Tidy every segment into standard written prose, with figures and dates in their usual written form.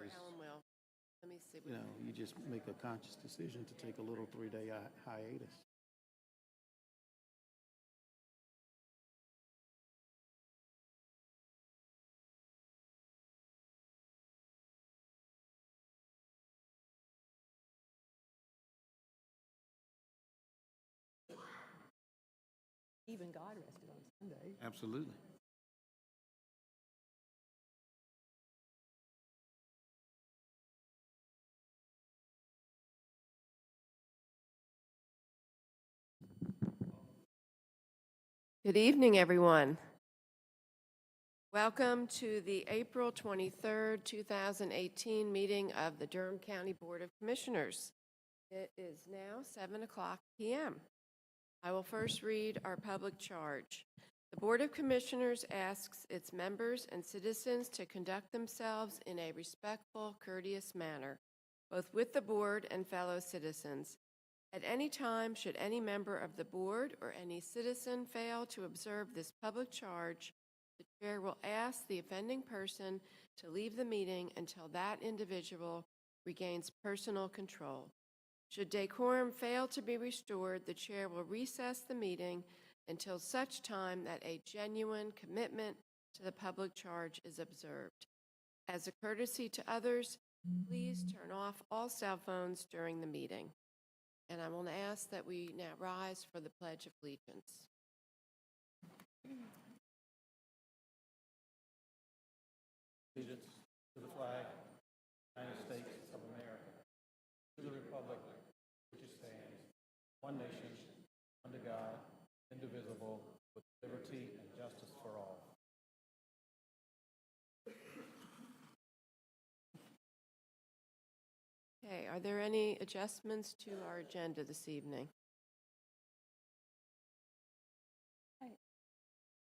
just, Alan will. Let me see. What you just make a conscious decision to take a little 3-day hiatus. Even God rested on Sunday. Absolutely. Good evening, everyone. Welcome to the April 23rd, 2018 meeting of the Durham County Board of Commissioners. It is now 7 o'clock p.m. I will first read our public charge. The Board of Commissioners asks its members and citizens to conduct themselves in a respectful, courteous manner, both with the board and fellow citizens. At any time, should any member of the board or any citizen fail to observe this public charge, the chair will ask the offending person to leave the meeting until that individual regains personal control. Should decorum fail to be restored, the chair will recess the meeting until such time that a genuine commitment to the public charge is observed. As a courtesy to others, please turn off all cell phones during the meeting. And I want to ask that we now rise for the Pledge of Allegiance. Allegiance to the flag of the United States of America, to the republic which stands, one nation, under God, indivisible, with liberty and justice for all. Okay, are there any adjustments to our agenda this evening?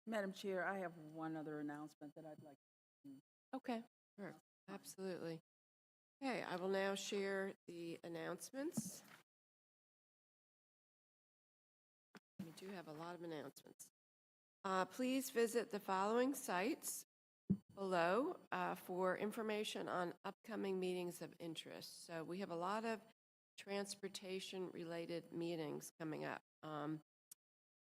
Madam Chair, I have one other announcement that I'd like to. Okay, sure, absolutely. Okay, I will now share the announcements. We do have a lot of announcements. Please visit the following sites below for information on upcoming meetings of interest. So we have a lot of transportation-related meetings coming up.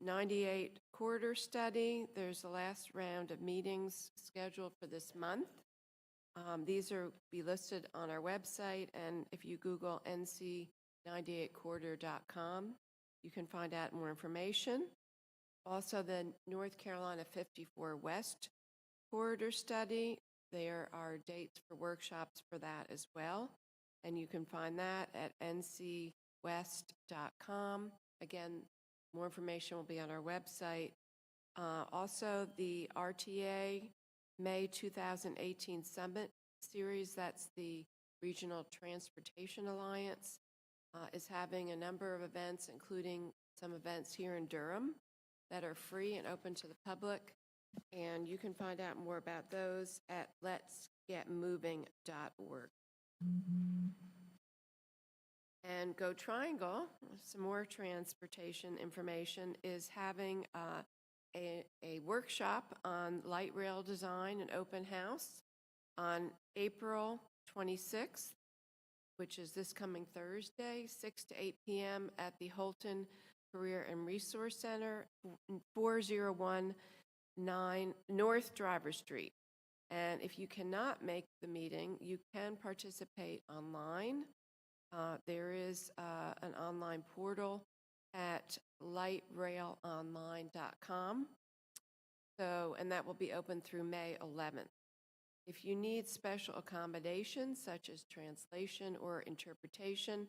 98 Corridor Study, there's the last round of meetings scheduled for this month. These are be listed on our website, and if you Google nc98corridor.com, you can find out more information. Also, the North Carolina 54 West Corridor Study, there are dates for workshops for that as well, and you can find that at ncwest.com. Again, more information will be on our website. Also, the RTA May 2018 Summit Series, that's the Regional Transportation Alliance, is having a number of events, including some events here in Durham that are free and open to the public. And you can find out more about those at letsgetmoving.org. And Go Triangle, some more transportation information, is having a workshop on light rail design and open house on April 26th, which is this coming Thursday, 6 to 8 p.m. at the Holton Career and Resource Center, 4019 North Driver Street. And if you cannot make the meeting, you can participate online. There is an online portal at lightrailonline.com. And that will be open through May 11th. If you need special accommodations such as translation or interpretation,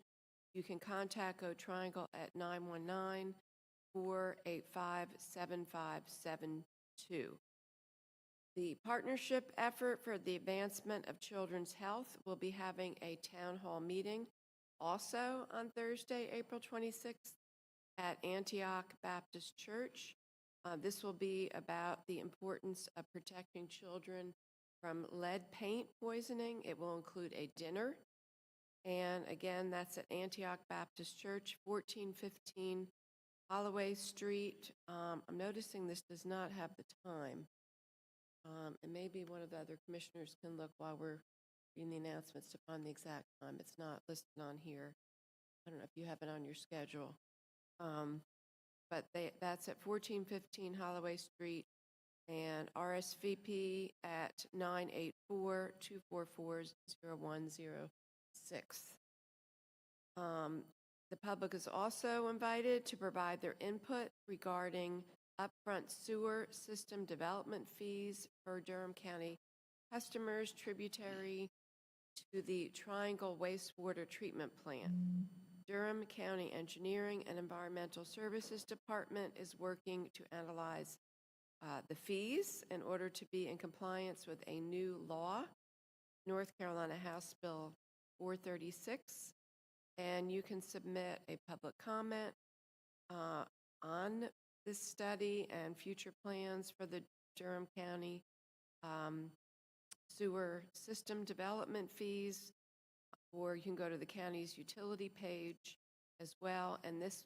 you can contact Go Triangle at 919-485-7572. The partnership effort for the advancement of children's health will be having a town hall meeting also on Thursday, April 26th at Antioch Baptist Church. This will be about the importance of protecting children from lead paint poisoning. It will include a dinner. And again, that's at Antioch Baptist Church, 1415 Holloway Street. I'm noticing this does not have the time. And maybe one of the other commissioners can look while we're reading the announcements to find the exact time. It's not listed on here. I don't know if you have it on your schedule. But that's at 1415 Holloway Street, and RSVP at 984-244-0106. The public is also invited to provide their input regarding upfront sewer system development fees for Durham County customers tributary to the Triangle Wastewater Treatment Plant. Durham County Engineering and Environmental Services Department is working to analyze the fees in order to be in compliance with a new law, North Carolina House Bill 436, and you can submit a public comment on this study and future plans for the Durham County sewer system development fees, or you can go to the county's utility page as well. And this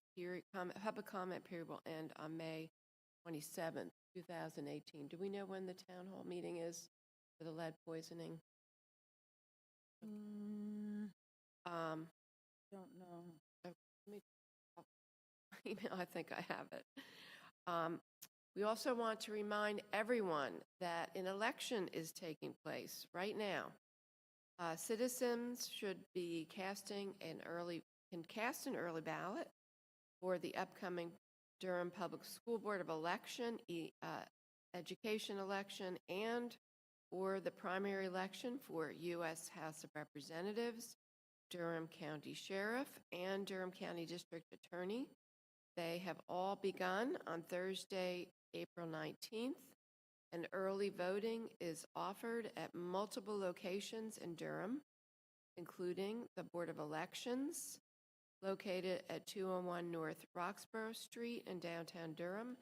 public comment period will end on May 27th, 2018. Do we know when the town hall meeting is for the lead poisoning? Don't know. Let me email. I think I have it. We also want to remind everyone that an election is taking place right now. Citizens should be cast an early ballot for the upcoming Durham Public School Board of Election, education election, and or the primary election for U.S. House of Representatives, Durham County Sheriff, and Durham County District Attorney. They have all begun on Thursday, April 19th, and early voting is offered at multiple locations in Durham, including the Board of Elections, located at 201 North Roxborough Street in downtown Durham.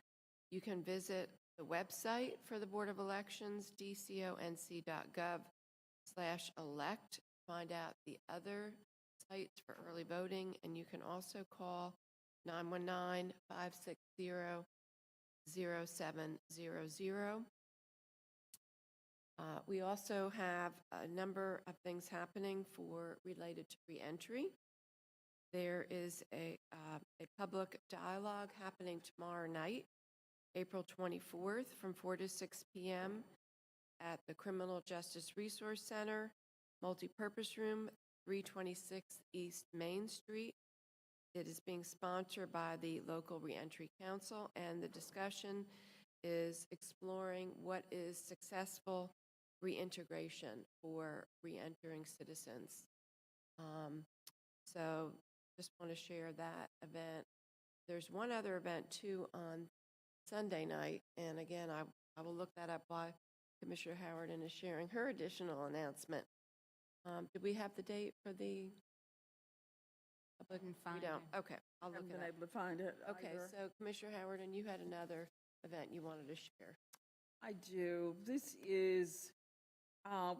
You can visit the website for the Board of Elections, dconc.gov/elect, find out the other sites for early voting, and you can also call 919-560-0700. We also have a number of things happening related to reentry. There is a public dialogue happening tomorrow night, April 24th, from 4 to 6 p.m. at the Criminal Justice Resource Center, Multipurpose Room, 326 East Main Street. It is being sponsored by the local Reentry Council, and the discussion is exploring what is successful reintegration for reentering citizens. So just want to share that event. There's one other event too on Sunday night, and again, I will look that up while Commissioner Howard is sharing her additional announcement. Do we have the date for the public? We don't. Okay, I'll look Haven't it been up. able to find it. Okay, either. so Commissioner Howard, and you had another event you wanted to share. I do. This is,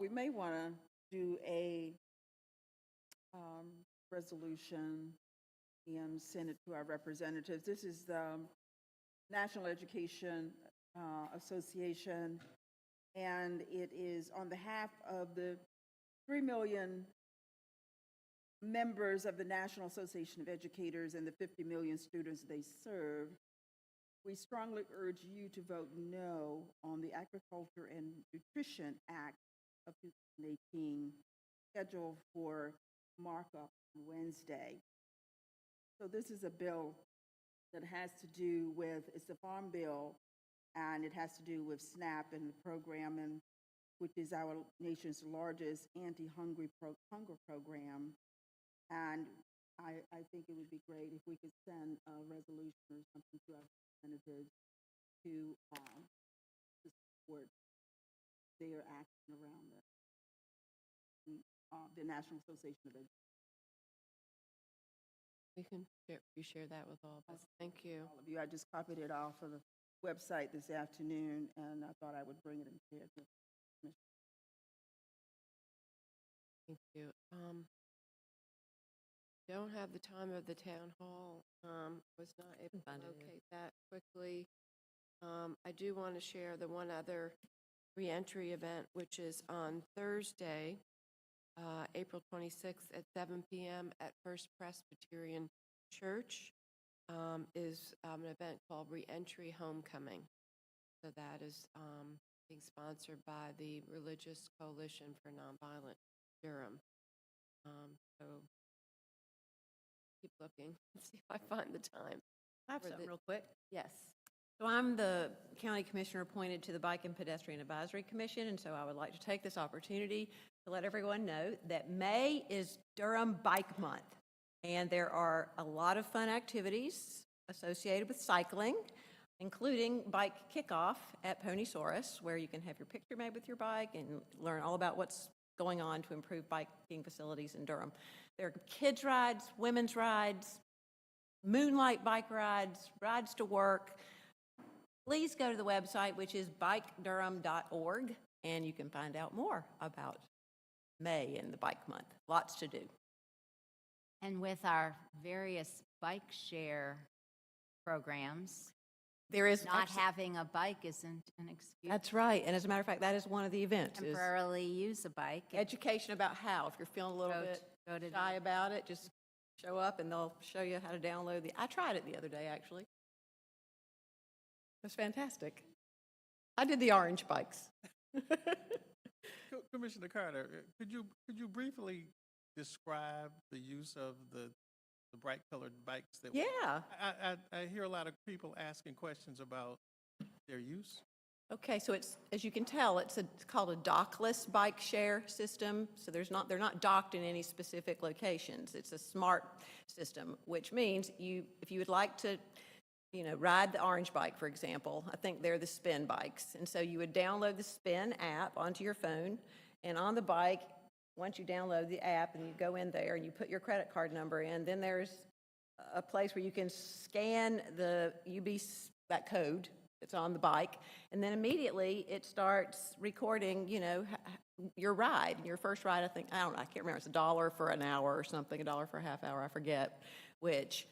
we may want to do a resolution and send it to our representatives. This is the National Education Association, and it is on behalf of the 3 million members of the National Association of Educators and the 50 million students they serve. We strongly urge you to vote no on the Agriculture and Nutrition Act of 2018, scheduled for markup on Wednesday. So this is a bill that has to do with, it's a farm bill, and it has to do with SNAP and the program, and which is our nation's largest anti-hunger program. And I think it would be great if we could send a resolution or something to our representatives to support their action around the National Association of Educators. We can share that with all of us. Thank you. All of you, I just copied it off of the website this afternoon, and I thought I would bring it and share it with the commission. Thank you. Don't have the time of the town hall. Was not able to locate that quickly. I do want to share the one other reentry event, which is on Thursday, April 26th at 7 p.m. at First Presbyterian Church is an event called Reentry Homecoming. So that is being sponsored by the Religious Coalition for Nonviolent Durham. So keep looking and see if I find the time. I have for something the- real quick. Yes. So I'm the county commissioner appointed to the Bike and Pedestrian Advisory Commission, and so I would like to take this opportunity to let everyone know that May is Durham Bike Month, and there are a lot of fun activities associated with cycling, including bike kickoff at Ponysaurus, where you can have your picture made with your bike and learn all about what's going on to improve biking facilities in Durham. There are kids' rides, women's rides, moonlight bike rides, rides to work. Please go to the website, which is bikedurham.org, and you can find out more about May and the Bike Month. Lots to do. And with our various bike share programs, There is not having a bike isn't an excuse. That's right, and as a matter of fact, that is one of the events. Is Temporarily use a bike. and education about how, if you're feeling a little go bit go to shy about it, just show up and they'll show you how to download I tried it the other day, actually. It was fantastic. I did the orange bikes. Commissioner Carter, could you briefly describe the use of the bright-colored bikes that? Yeah. I hear a lot of people asking questions about their use. Okay, so it's, as you can tell, it's called a dockless bike share system. So they're not docked in any specific locations. It's a smart system, which means if you would like to, ride the orange bike, for example, I think they're the spin bikes. And so you would download the spin app onto your phone, and on the bike, once you download the app and you go in there and you put your credit card number in, then there's a place where you can scan that code that's on the bike, and then immediately it starts recording, your ride. Your first ride, I can't remember, it's $1 for an hour or something, $1 for a half hour, I forget which.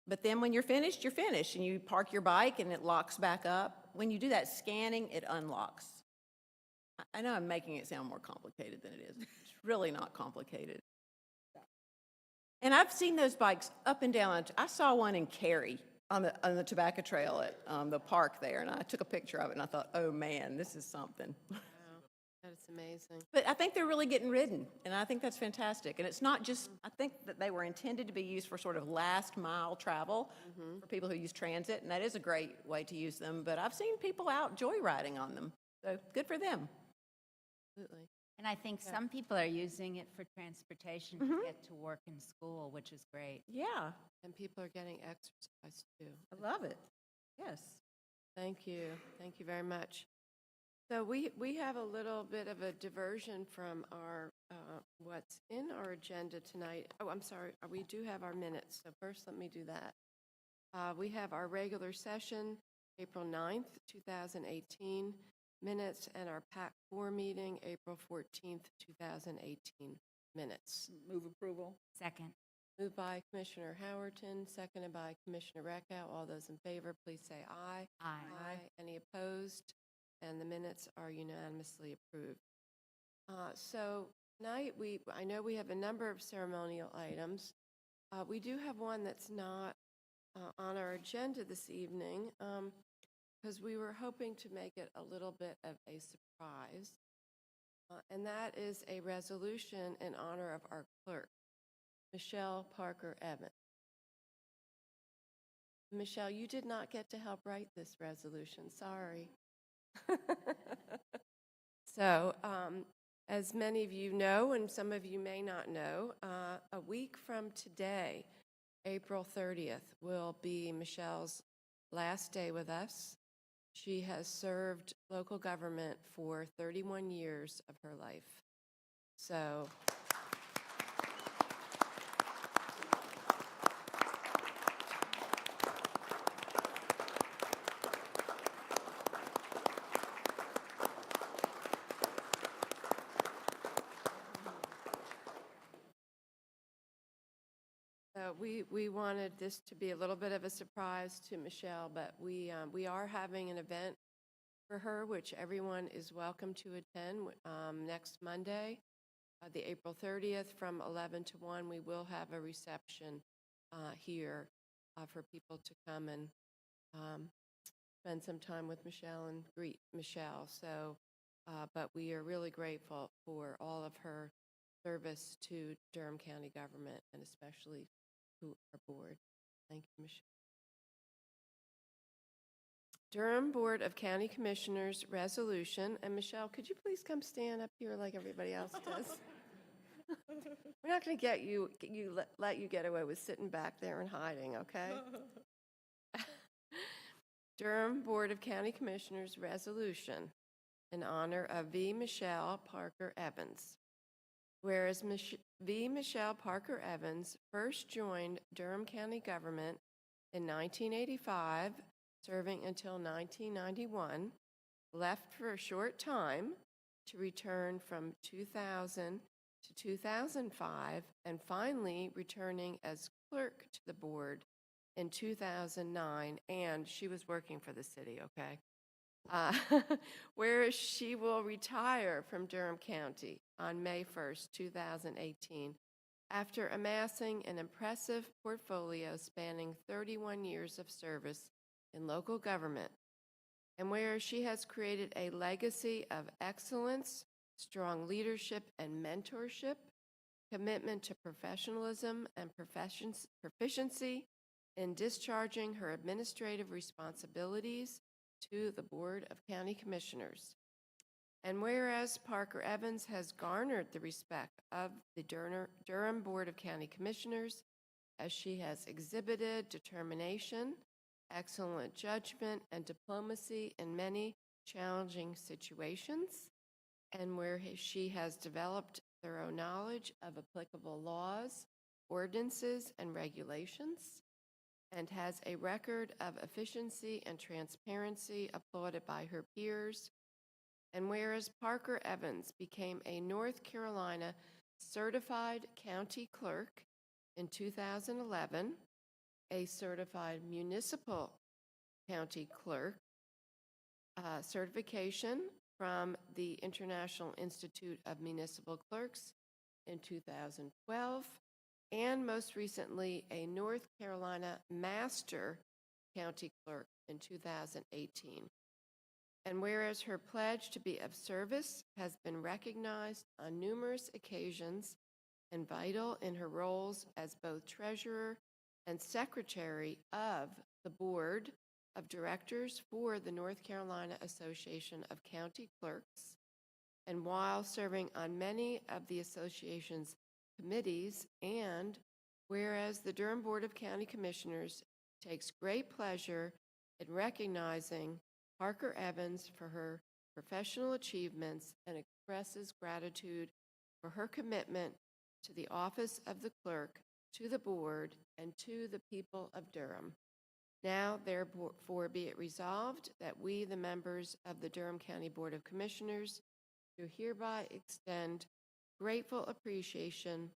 But then when you're finished, and you park your bike and it locks back up. When you do that scanning, it unlocks. I know I'm making it sound more complicated than it is. It's really not complicated. And I've seen those bikes up and down. I saw one in Cary on the Tobacco Trail at the park there, and I took a picture of it, and I thought, oh man, this is something. Wow. That is amazing. But I think they're really getting ridden, and I think that's fantastic. And it's not just, I think that they were intended to be used for sort of last mile travel for people who use transit, and that is a great way to use them. But I've seen people out joyriding on them, so good for them. Absolutely. And I think some people are using it for transportation to get to work and school, which is great. Yeah, And people are getting exercise too. I love it. Yes. Thank you. Thank you very much. So we have a little bit of a diversion from our what's in our agenda tonight. Oh, I'm sorry. We do have our minutes. So first, let me do that. We have our regular session, April 9th, 2018 minutes, and our PAC 4 meeting, April 14th, 2018 minutes. Move approval. Second. Moved by Commissioner Howerton, seconded by Commissioner Reckow. All those in favor, please say aye. Aye. Any opposed? And the minutes are unanimously approved. So tonight, I know we have a number of ceremonial items. We do have one that's not on our agenda this evening because we were hoping to make it a little bit of a surprise. And that is a resolution in honor of our clerk, Michelle Parker Evans. Michelle, you did not get to help write this resolution, sorry. So, as many of you know, and some of you may not know, a week from today, April 30th, will be Michelle's last day with us. She has served local government for 31 years of her life. So, we wanted this to be a little bit of a surprise to Michelle, but we are having an event for her, which everyone is welcome to attend next Monday. the April 30th from 11 to 1, we will have a reception here for people to come and spend some time with Michelle and greet Michelle. So, but we are really grateful for all of her service to Durham County government and especially to our board. Thank you, Michelle. Durham Board of County Commissioners resolution, and Michelle, could you please come stand up here like everybody else does? We're not going to let you get away with sitting back there and hiding, okay? Durham Board of County Commissioners resolution in honor of V. Michelle Parker Evans. Whereas V. Michelle Parker Evans first joined Durham County government in 1985, serving until 1991, left for a short time to return from 2000 to 2005, and finally returning as clerk to the board in 2009, and she was working for the city, okay? Whereas she will retire from Durham County on May 1st, 2018, after amassing an impressive portfolio spanning 31 years of service in local government, and where she has created a legacy of excellence, strong leadership and mentorship, commitment to professionalism and proficiency in discharging her administrative responsibilities to the Board of County Commissioners. And whereas Parker Evans has garnered the respect of the Durham Board of County Commissioners as she has exhibited determination, excellent judgment, and diplomacy in many challenging situations, and where she has developed thorough knowledge of applicable laws, ordinances, and regulations, and has a record of efficiency and transparency applauded by her peers. And whereas Parker Evans became a North Carolina certified county clerk in 2011, a certified municipal county clerk certification from the International Institute of Municipal Clerks in 2012, and most recently a North Carolina Master County Clerk in 2018. And whereas her pledge to be of service has been recognized on numerous occasions and vital in her roles as both treasurer and secretary of the Board of Directors for the North Carolina Association of County Clerks, and while serving on many of the association's committees, and whereas the Durham Board of County Commissioners takes great pleasure in recognizing Parker Evans for her professional achievements and expresses gratitude for her commitment to the office of the clerk, to the board, and to the people of Durham. Now, therefore, be it resolved that we, the members of the Durham County Board of Commissioners, do hereby extend grateful appreciation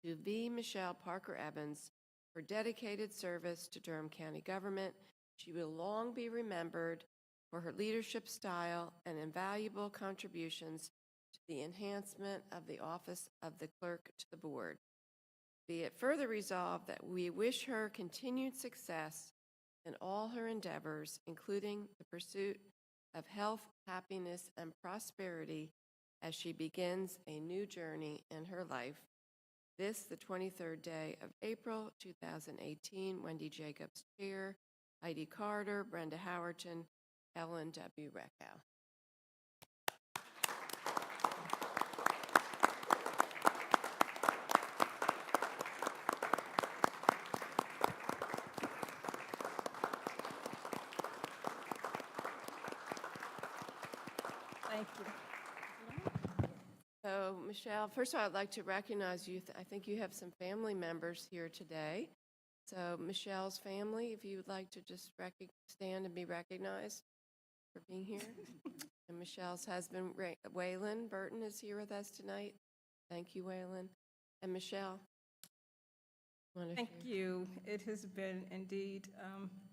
to V. Michelle Parker Evans for dedicated service to Durham County government. She will long be remembered for her leadership style and invaluable contributions to the enhancement of the office of the clerk to the board. Be it further resolved that we wish her continued success in all her endeavors, including the pursuit of health, happiness, and prosperity as she begins a new journey in her life. This, the 23rd day of April, 2018, Wendy Jacobs, Chair, Heidi Carter, Brenda Howerton, Ellen W. Reckow. Thank you. So, Michelle, first of all, I'd like to recognize you. I think you have some family members here today. So, Michelle's family, if you would like to just stand and be recognized for being here. And Michelle's husband, Waylon Burton, is here with us tonight. Thank you, Waylon. And Michelle. Thank you. It has been indeed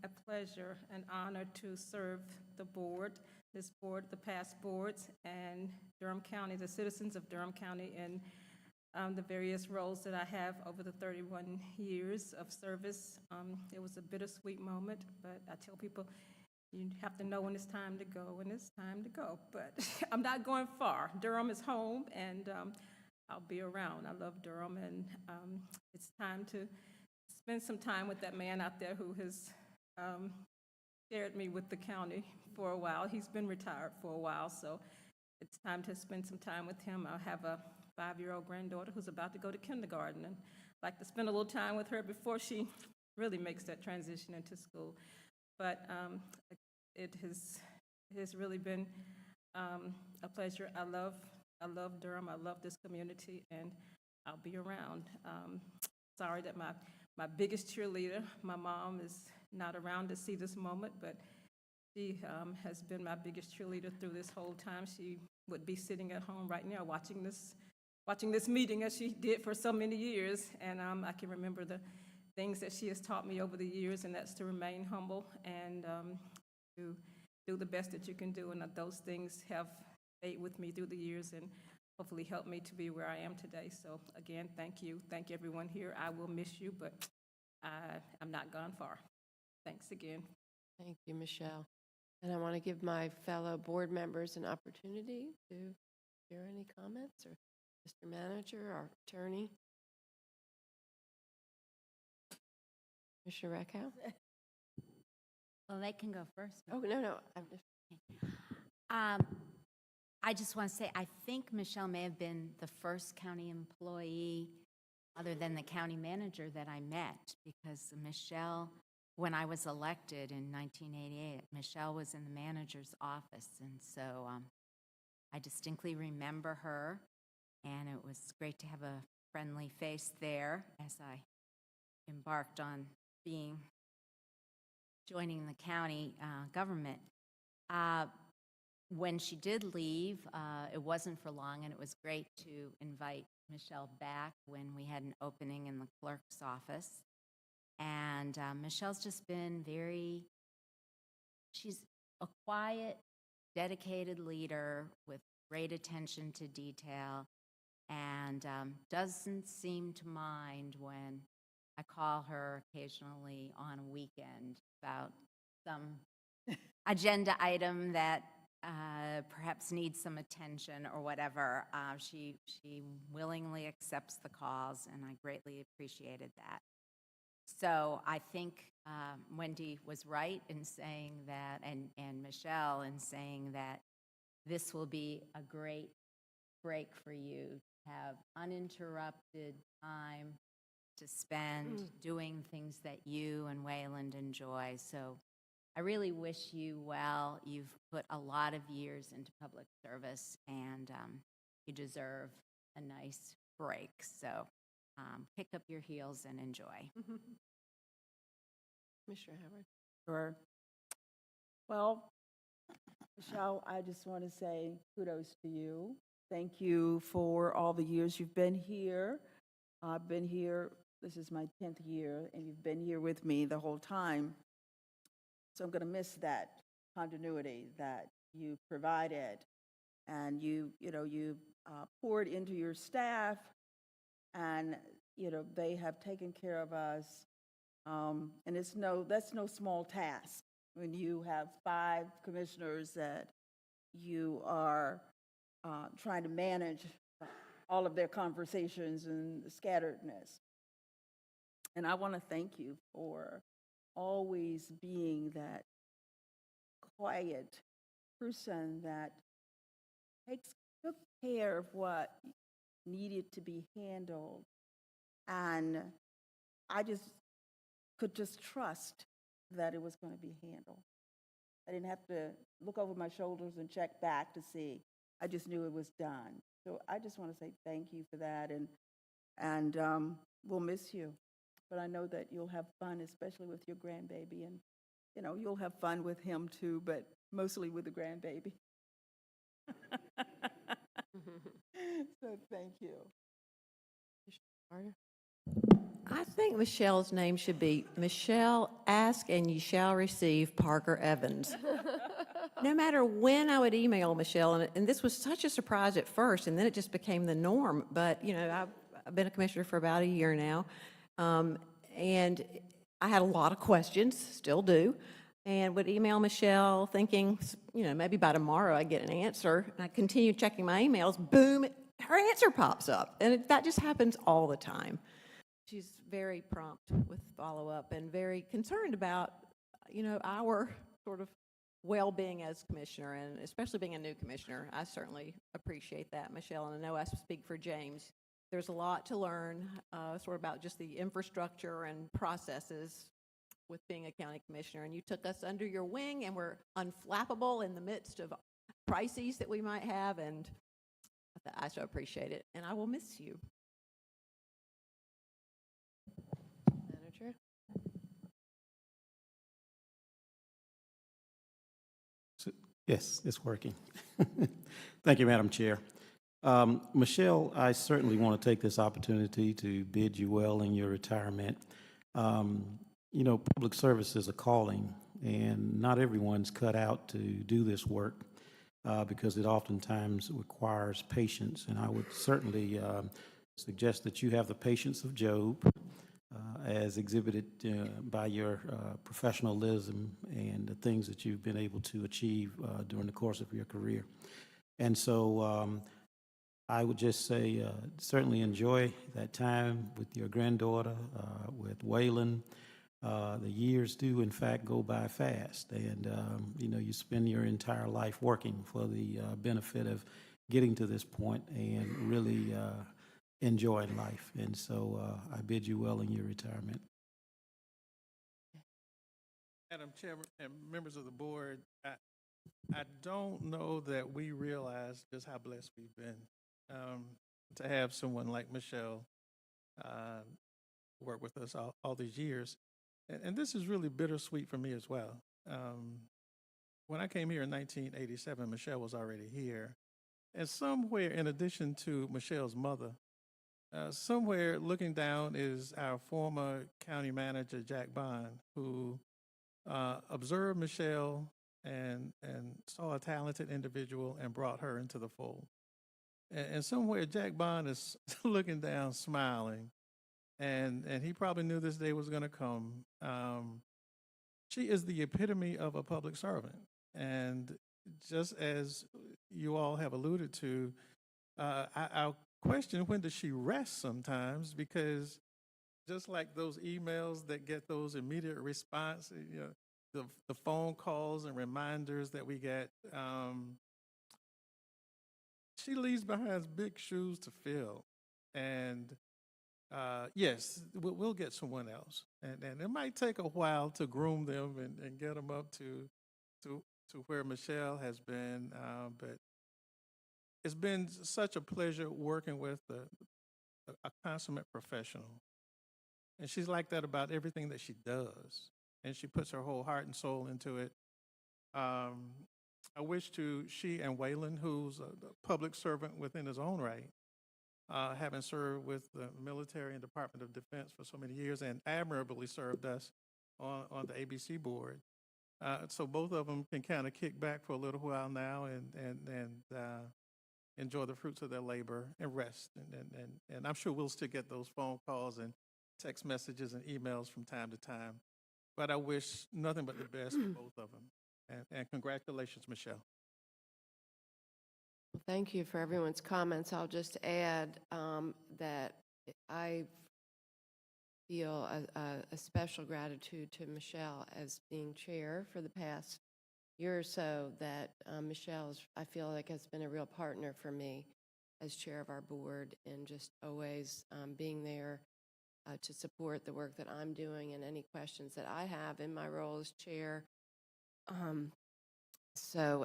a pleasure and honor to serve the board. this board, the past boards, and Durham County, the citizens of Durham County, and the various roles that I have over the 31 years of service. It was a bittersweet moment, but I tell people, you have to know when it's time to go, and it's time to go. But I'm not going far. Durham is home, and I'll be around. I love Durham, and it's time to spend some time with that man out there who has shared me with the county for a while. He's been retired for a while, so it's time to spend some time with him. I have a 5-year-old granddaughter who's about to go to kindergarten, and I'd like to spend a little time with her before she really makes that transition into school. But it has really been a pleasure. I love Durham. I love this community, and I'll be around. Sorry that my biggest cheerleader, my mom, is not around to see this moment, but she has been my biggest cheerleader through this whole time. She would be sitting at home right now watching this meeting as she did for so many years, and I can remember the things that she has taught me over the years, and that's to remain humble and to do the best that you can do, and that those things have stayed with me through the years and hopefully helped me to be where I am today. So again, thank you. Thank everyone here. I will miss you, but I'm not gone far. Thanks again. Thank you, Michelle. And I want to give my fellow board members an opportunity to share any comments, or Mr. Manager, our attorney. Commissioner Rakow? Well, they can go first. Oh, no, I'm just, I just want to say, I think Michelle may have been the first county employee, other than the county manager, that I met, because Michelle, when I was elected in 1988, Michelle was in the manager's office, and so I distinctly remember her, and it was great to have a friendly face there as I embarked on joining the county government. When she did leave, it wasn't for long, and it was great to invite Michelle back when we had an opening in the clerk's office. And Michelle's just been she's a quiet, dedicated leader with great attention to detail, and doesn't seem to mind when I call her occasionally on a weekend about some agenda item that perhaps needs some attention or whatever. She willingly accepts the calls, and I greatly appreciated that. So I think Wendy was right in saying that, and Michelle in saying that this will be a great break for you to have uninterrupted time to spend doing things that you and Wayland enjoy. So I really wish you well. You've put a lot of years into public service, and you deserve a nice break. So kick up your heels and enjoy. Commissioner Howard. Sure. Well, Michelle, I just want to say kudos to you. Thank you for all the years you've been here. I've been here, this is my 10th year, and you've been here with me the whole time. So I'm going to miss that continuity that you provided, and you poured into your staff, and they have taken care of us. And that's no small task when you have 5 commissioners that you are trying to manage all of their conversations and scatteredness. And I want to thank you for always being that quiet person that took care of what needed to be handled. And I could just trust that it was going to be handled. I didn't have to look over my shoulders and check back to see. I just knew it was done. So I just want to say thank you for that, and we'll miss you. But I know that you'll have fun, especially with your grandbaby, and you'll have fun with him too, but mostly with the grandbaby. So thank you. Carter? I think Michelle's name should be Michelle Ask and You Shall Receive Parker Evans. no matter when I would email Michelle, and this was such a surprise at first, and then it just became the norm. But, you know, I've been a commissioner for about a year now, and I had a lot of questions, still do, and would email Michelle thinking, you know, maybe by tomorrow I'd get an answer. And I continue checking my emails, boom, her answer pops up. And that just happens all the time. She's very prompt with follow-up and very concerned about, you know, our sort of well-being as commissioner, and especially being a new commissioner. I certainly appreciate that, Michelle, and I know I speak for James. There's a lot to learn, sort of about just the infrastructure and processes with being a county commissioner, and you took us under your wing and were unflappable in the midst of crises that we might have, and I so appreciate it, and I will miss you. Manager? Yes, it's working. Thank you, Madam Chair. Michelle, I certainly want to take this opportunity to bid you well in your retirement. You know, public service is a calling, and not everyone's cut out to do this work because it oftentimes requires patience. And I would certainly suggest that you have the patience of Job, as exhibited by your professionalism and the things that you've been able to achieve during the course of your career. And so I would just say certainly enjoy that time with your granddaughter, with Waylon. The years do, in fact, go by fast. And, you know, you spend your entire life working for the benefit of getting to this point and really enjoying life. And so I bid you well in your retirement. Madam Chairman and members of the board, I don't know that we realize just how blessed we've been to have someone like Michelle work with us all these years. And this is really bittersweet for me as well. When I came here in 1987, Michelle was already here. And somewhere, in addition to Michelle's mother, somewhere looking down is our former county manager, Jack Bond, who observed Michelle and saw a talented individual and brought her into the fold. And somewhere Jack Bond is looking down, smiling, and he probably knew this day was going to come. She is the epitome of a public servant. And just as you all have alluded to, I'll question, when does she rest sometimes? Because just like those emails that get those immediate response, you know, the phone calls and reminders that we get, she leaves behind big shoes to fill. And yes, we'll get someone else. And it might take a while to groom them and get them up to where Michelle has been. But it's been such a pleasure working with a consummate professional. And she's like that about everything that she does. And she puts her whole heart and soul into it. I wish she and Waylon, who's a public servant within his own right, having served with the military and Department of Defense for so many years and admirably served us on the ABC board. So both of them can kind of kick back for a little while now and enjoy the fruits of their labor and rest. And I'm sure we'll still get those phone calls and text messages and emails from time to time. But I wish nothing but the best for both of them. And congratulations, Michelle. Well, thank you for everyone's comments. I'll just add that I feel a special gratitude to Michelle as being chair for the past year or so, that Michelle, I feel like, has been a real partner for me as chair of our board, and just always being there to support the work that I'm doing and any questions that I have in my role as chair.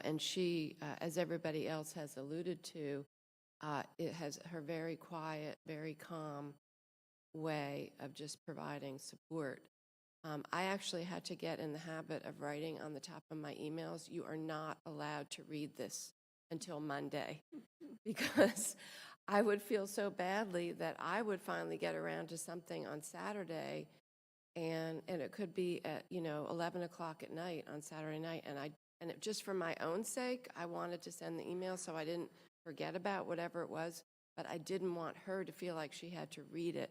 And she, as everybody else has alluded to, it has her very quiet, very calm way of just providing support. I actually had to get in the habit of writing on the top of my emails, "You are not allowed to read this until Monday," because I would feel so badly that I would finally get around to something on Saturday, and it could be at 11 o'clock at night on Saturday night, and I And just for my own sake, I wanted to send the email so I didn't forget about whatever it was, but I didn't want her to feel like she had to read it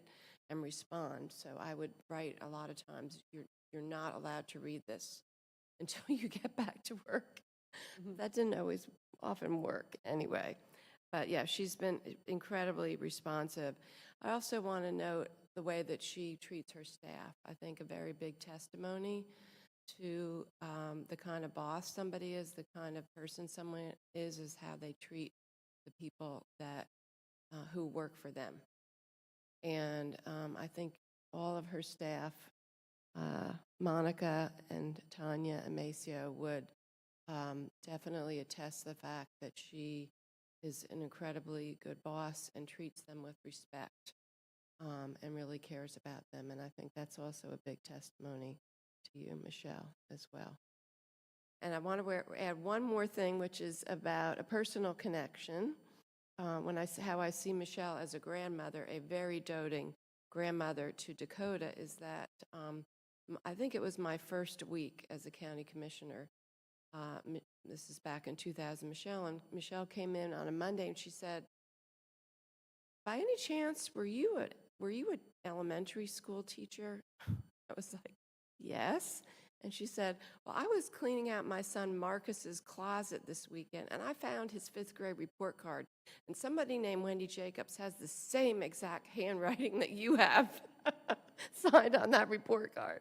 and respond. So I would write a lot of times, you're not allowed to read this until you get back to work. That didn't always often work anyway. But yeah, she's been incredibly responsive. I also want to note the way that she treats her staff. I think a very big testimony to the kind of boss somebody is, the kind of person someone is how they treat the people that who work for them. And I think all of her staff, Monica and Tanya and Maceo, would definitely attest to the fact that she is an incredibly good boss and treats them with respect and really cares about them. And I think that's also a big testimony to you, Michelle, as well. And I want to add one more thing, which is about a personal connection. How I see Michelle as a grandmother, a very doting grandmother to Dakota, is that I think it was my first week as a county commissioner. This is back in 2000, Michelle came in on a Monday and she said, by any chance, were you an elementary school teacher? I was like, yes. And she said, well, I was cleaning out my son Marcus's closet this weekend, and I found his 5th grade report card. And somebody named Wendy Jacobs has the same exact handwriting that you have signed on that report card.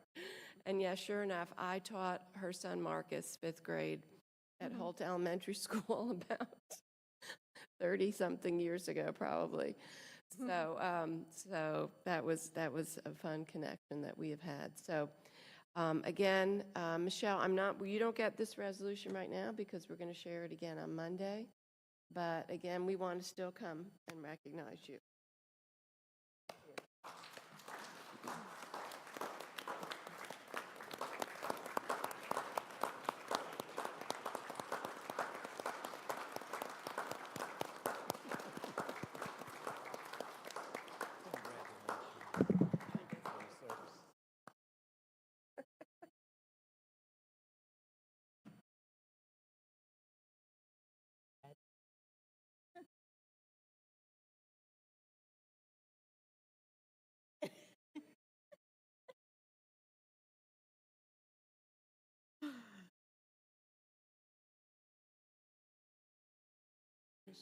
And yeah, sure enough, I taught her son Marcus 5th grade at Holt Elementary School about 30-something years ago, probably. So that was a fun connection that we have had. So again, Michelle, you don't get this resolution right now because we're going to share it again on Monday. But again, we want to still come and recognize you.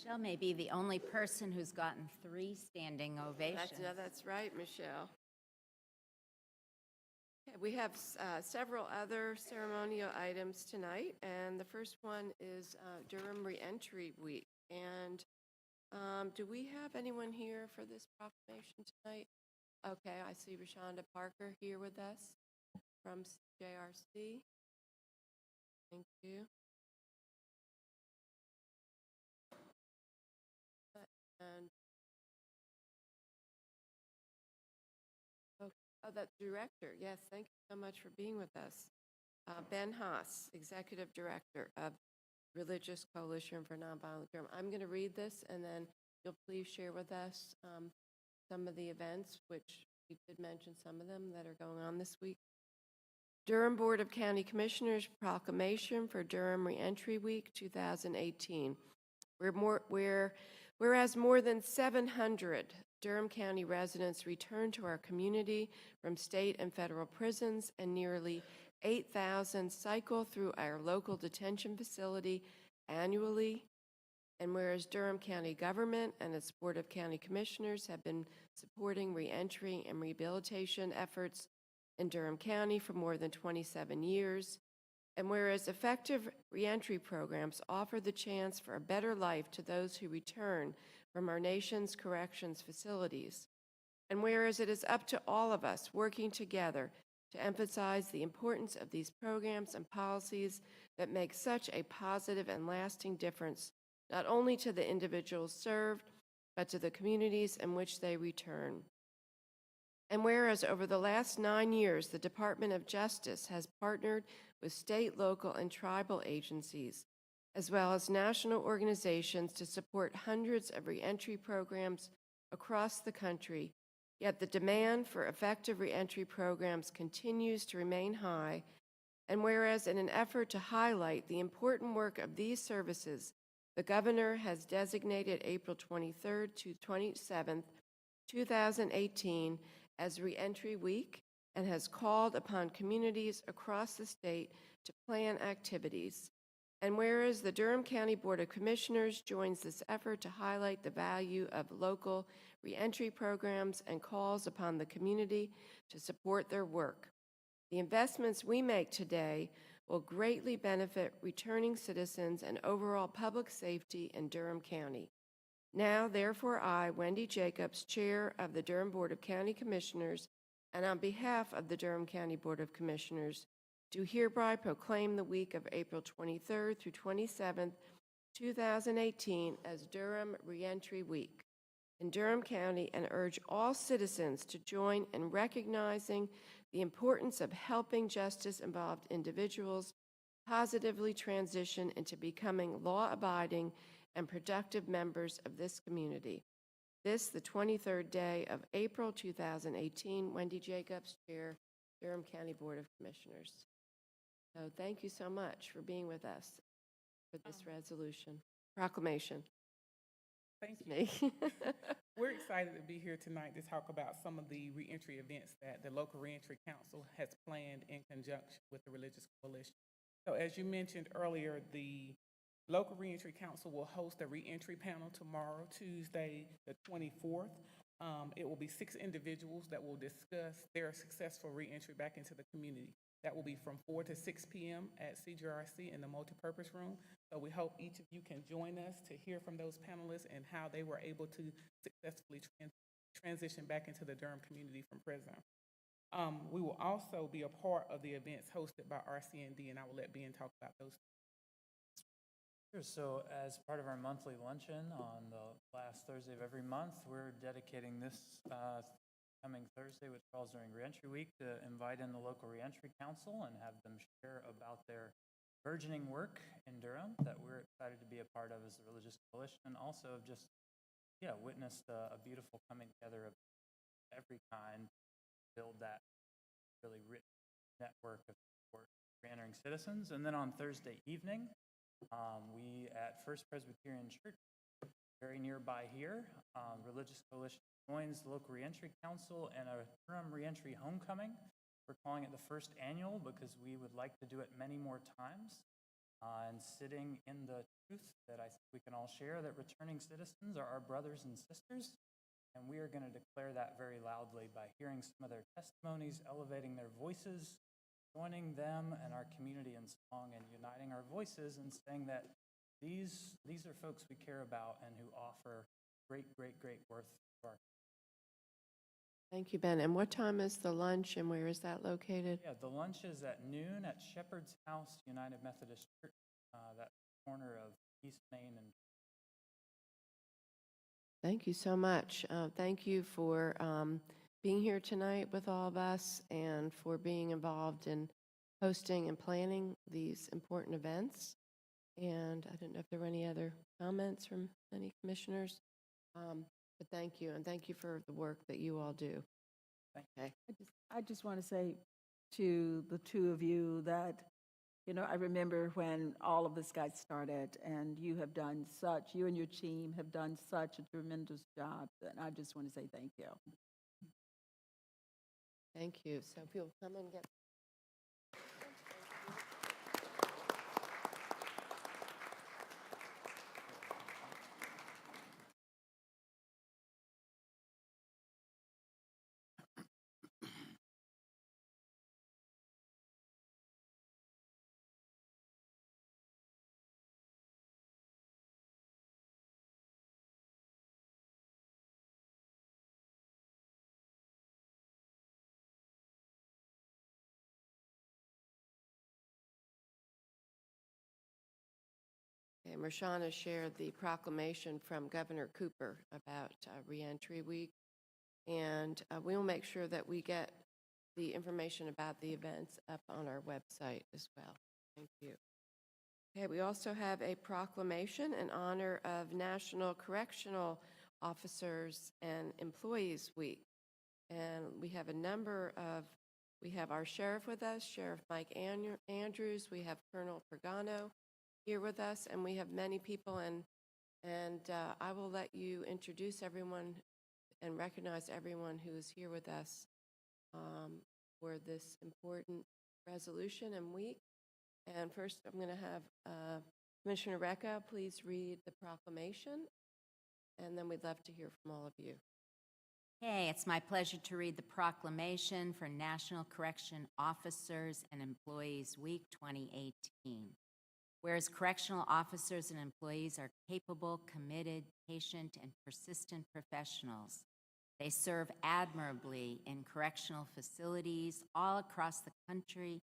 Michelle may be the only person who's gotten 3 standing ovations. That's right, Michelle. Okay, we have several other ceremonial items tonight, and the first one is Durham Reentry Week. And do we have anyone here for this proclamation tonight? Okay, I see Rashonda Parker here with us from JRC. Thank you. And the director, yes, thank you so much for being with us. Ben Haas, Executive Director of Religious Coalition for Nonviolent Durham. I'm going to read this, and then you'll please share with us some of the events, which we did mention some of them that are going on this week. Durham Board of County Commissioners Proclamation for Durham Reentry Week 2018. Whereas more than 700 Durham County residents return to our community from state and federal prisons, and nearly 8,000 cycle through our local detention facility annually. And whereas Durham County government and its Board of County Commissioners have been supporting reentry and rehabilitation efforts in Durham County for more than 27 years, and whereas effective reentry programs offer the chance for a better life to those who return from our nation's corrections facilities, and whereas it is up to all of us working together to emphasize the importance of these programs and policies that make such a positive and lasting difference, not only to the individuals served, but to the communities in which they return. And whereas over the last 9 years, the Department of Justice has partnered with state, local, and tribal agencies, as well as national organizations to support hundreds of reentry programs across the country, yet the demand for effective reentry programs continues to remain high, And whereas in an effort to highlight the important work of these services, the governor has designated April 23rd to 27th, 2018 as Reentry Week and has called upon communities across the state to plan activities. And whereas the Durham County Board of Commissioners joins this effort to highlight the value of local reentry programs and calls upon the community to support their work. The investments we make today will greatly benefit returning citizens and overall public safety in Durham County. Now, therefore, I, Wendy Jacobs, Chair of the Durham Board of County Commissioners, and on behalf of the Durham County Board of Commissioners, do hereby proclaim the week of April 23rd through 27th, 2018 as Durham Reentry Week in Durham County and urge all citizens to join in recognizing the importance of helping justice-involved individuals positively transition into becoming law-abiding and productive members of this community. This, the 23rd day of April 2018, Wendy Jacobs, Chair, Durham County Board of Commissioners. So thank you so much for being with us for this proclamation. Thank you. Me. We're excited to be here tonight to talk about some of the reentry events that the local reentry council has planned in conjunction with the Religious Coalition. So as you mentioned earlier, the local reentry council will host a reentry panel tomorrow, Tuesday, the 24th. It will be 6 individuals that will discuss their successful reentry back into the community. That will be from 4 to 6 p.m. at CGRC in the multipurpose room. So we hope each of you can join us to hear from those panelists and how they were able to successfully transition back into the Durham community from prison. We will also be a part of the events hosted by RCND, and I will let Ben talk about those. Sure. So as part of our monthly luncheon on the last Thursday of every month, we're dedicating this coming Thursday, which falls during Reentry Week, to invite in the local Reentry Council and have them share about their burgeoning work in Durham that we're excited to be a part of as the Religious Coalition, and also have just, witnessed a beautiful coming together of every kind, build that really rich network of support for reentering citizens. And then on Thursday evening, we at First Presbyterian Church, very nearby here, Religious Coalition joins the local reentry council and a Durham reentry homecoming. We're calling it the first annual because we would like to do it many more times. And sitting in the truth that I think we can all share, that returning citizens are our brothers and sisters. And we are going to declare that very loudly by hearing some of their testimonies, elevating their voices, joining them and our community in song, and uniting our voices and saying that these are folks we care about and who offer great, great, great worth to our. Thank you, Ben. And what time is the lunch and where is that located? Yeah, the lunch is at noon at Shepherd's House United Methodist Church, that corner of East Main and. Thank you so much. Thank you for being here tonight with all of us and for being involved in hosting and planning these important events. And I don't know if there were any other comments from any commissioners, but thank you, and thank you for the work that you all do. Okay. I just want to say to the two of you that, I remember when all of this got started, and you and your team have done such a tremendous job, and I just want to say thank you. Thank you. So if you'll come and get. Okay, Marshana shared the proclamation from Governor Cooper about Reentry Week, and we will make sure that we get the information about the events up on our website as well. Thank you. Okay, we also have a proclamation in honor of National Correctional Officers and Employees Week, and we have a number of We have our sheriff with us, Sheriff Mike Andrews. We have Colonel Pagano here with us, and we have many people, and I will let you introduce everyone and recognize everyone who is here with us for this important resolution and week. And first, I'm going to have Commissioner Recca please read the proclamation, and then we'd love to hear from all of you. Hey, it's my pleasure to read the proclamation for National Correction Officers and Employees Week 2018. Whereas correctional officers and employees are capable, committed, patient, and persistent professionals, they serve admirably in correctional facilities all across the country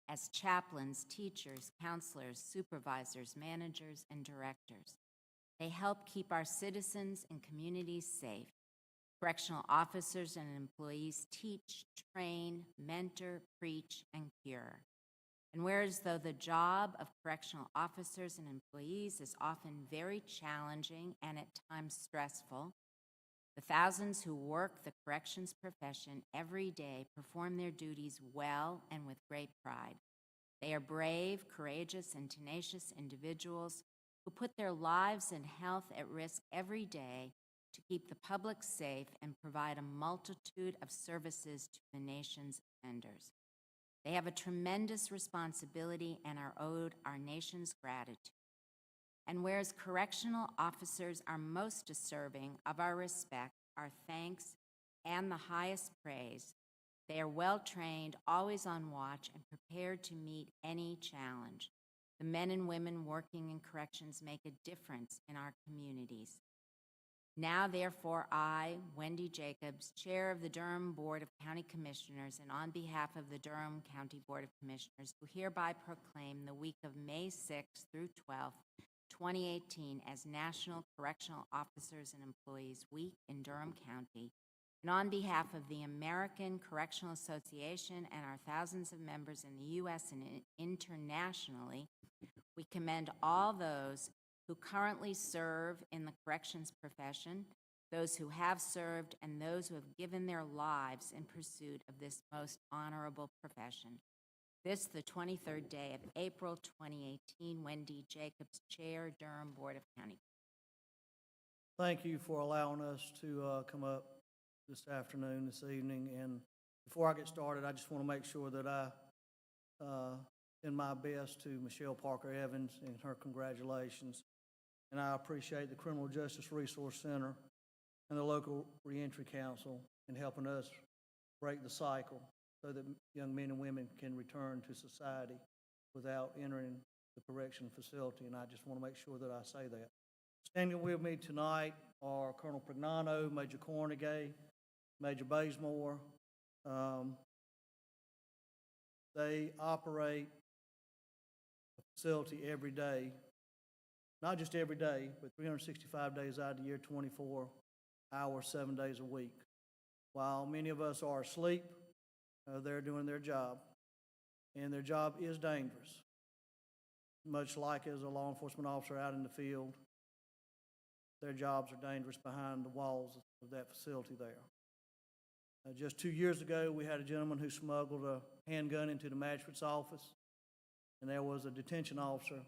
as chaplains, teachers, counselors, supervisors, managers, and directors. They help keep our citizens and communities safe. Correctional officers and employees teach, train, mentor, preach, and cure. And whereas though the job of correctional officers and employees is often very challenging and at times stressful, the thousands who work the corrections profession every day perform their duties well and with great pride. They are brave, courageous, and tenacious individuals who put their lives and health at risk every day to keep the public safe and provide a multitude of services to the nation's offenders. They have a tremendous responsibility and are owed our nation's gratitude. And whereas correctional officers are most deserving of our respect, our thanks, and the highest praise, they are well-trained, always on watch, and prepared to meet any challenge. The men and women working in corrections make a difference in our communities. Now, therefore, I, Wendy Jacobs, Chair of the Durham Board of County Commissioners, and on behalf of the Durham County Board of Commissioners, do hereby proclaim the week of May 6th through 12th, 2018 as National Correctional Officers and Employees Week in Durham County. And on behalf of the American Correctional Association and our thousands of members in the U.S. and internationally, we commend all those who currently serve in the corrections profession, those who have served, and those who have given their lives in pursuit of this most honorable profession. This, the 23rd day of April 2018, Wendy Jacobs, Chair, Durham Board of County. Thank you for allowing us to come up this afternoon, this evening. And before I get started, I just want to make sure that I send my best to Michelle Parker Evans and her congratulations. And I appreciate the Criminal Justice Resource Center and the local Reentry Council in helping us break the cycle so that young men and women can return to society without entering the correction facility. And I just want to make sure that I say that. Standing with me tonight are Colonel Prignano, Major Cornegay, Major Bazemore. They operate a facility every day, not just every day, but 365 days out of the year, 24 hours, 7 days a week. While many of us are asleep, they're doing their job, and their job is dangerous, much like as a law enforcement officer out in the field. Their jobs are dangerous behind the walls of that facility there. Just 2 years ago, we had a gentleman who smuggled a handgun into the magistrate's office, and there was a detention officer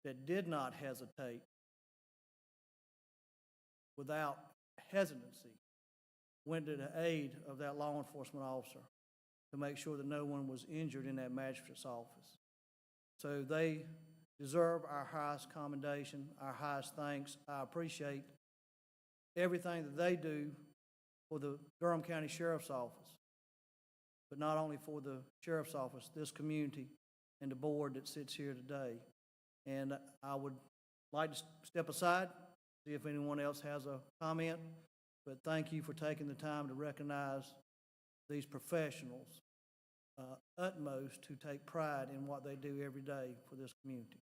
that did not hesitate, without hesitancy, went to the aid of that law enforcement officer to make sure that no one was injured in that magistrate's office. So they deserve our highest commendation, our highest thanks. I appreciate everything that they do for the Durham County Sheriff's Office, but not only for the Sheriff's Office, this community and the board that sits here today. And I would like to step aside, see if anyone else has a comment, but thank you for taking the time to recognize these professionals, utmost, who take pride in what they do every day for this community.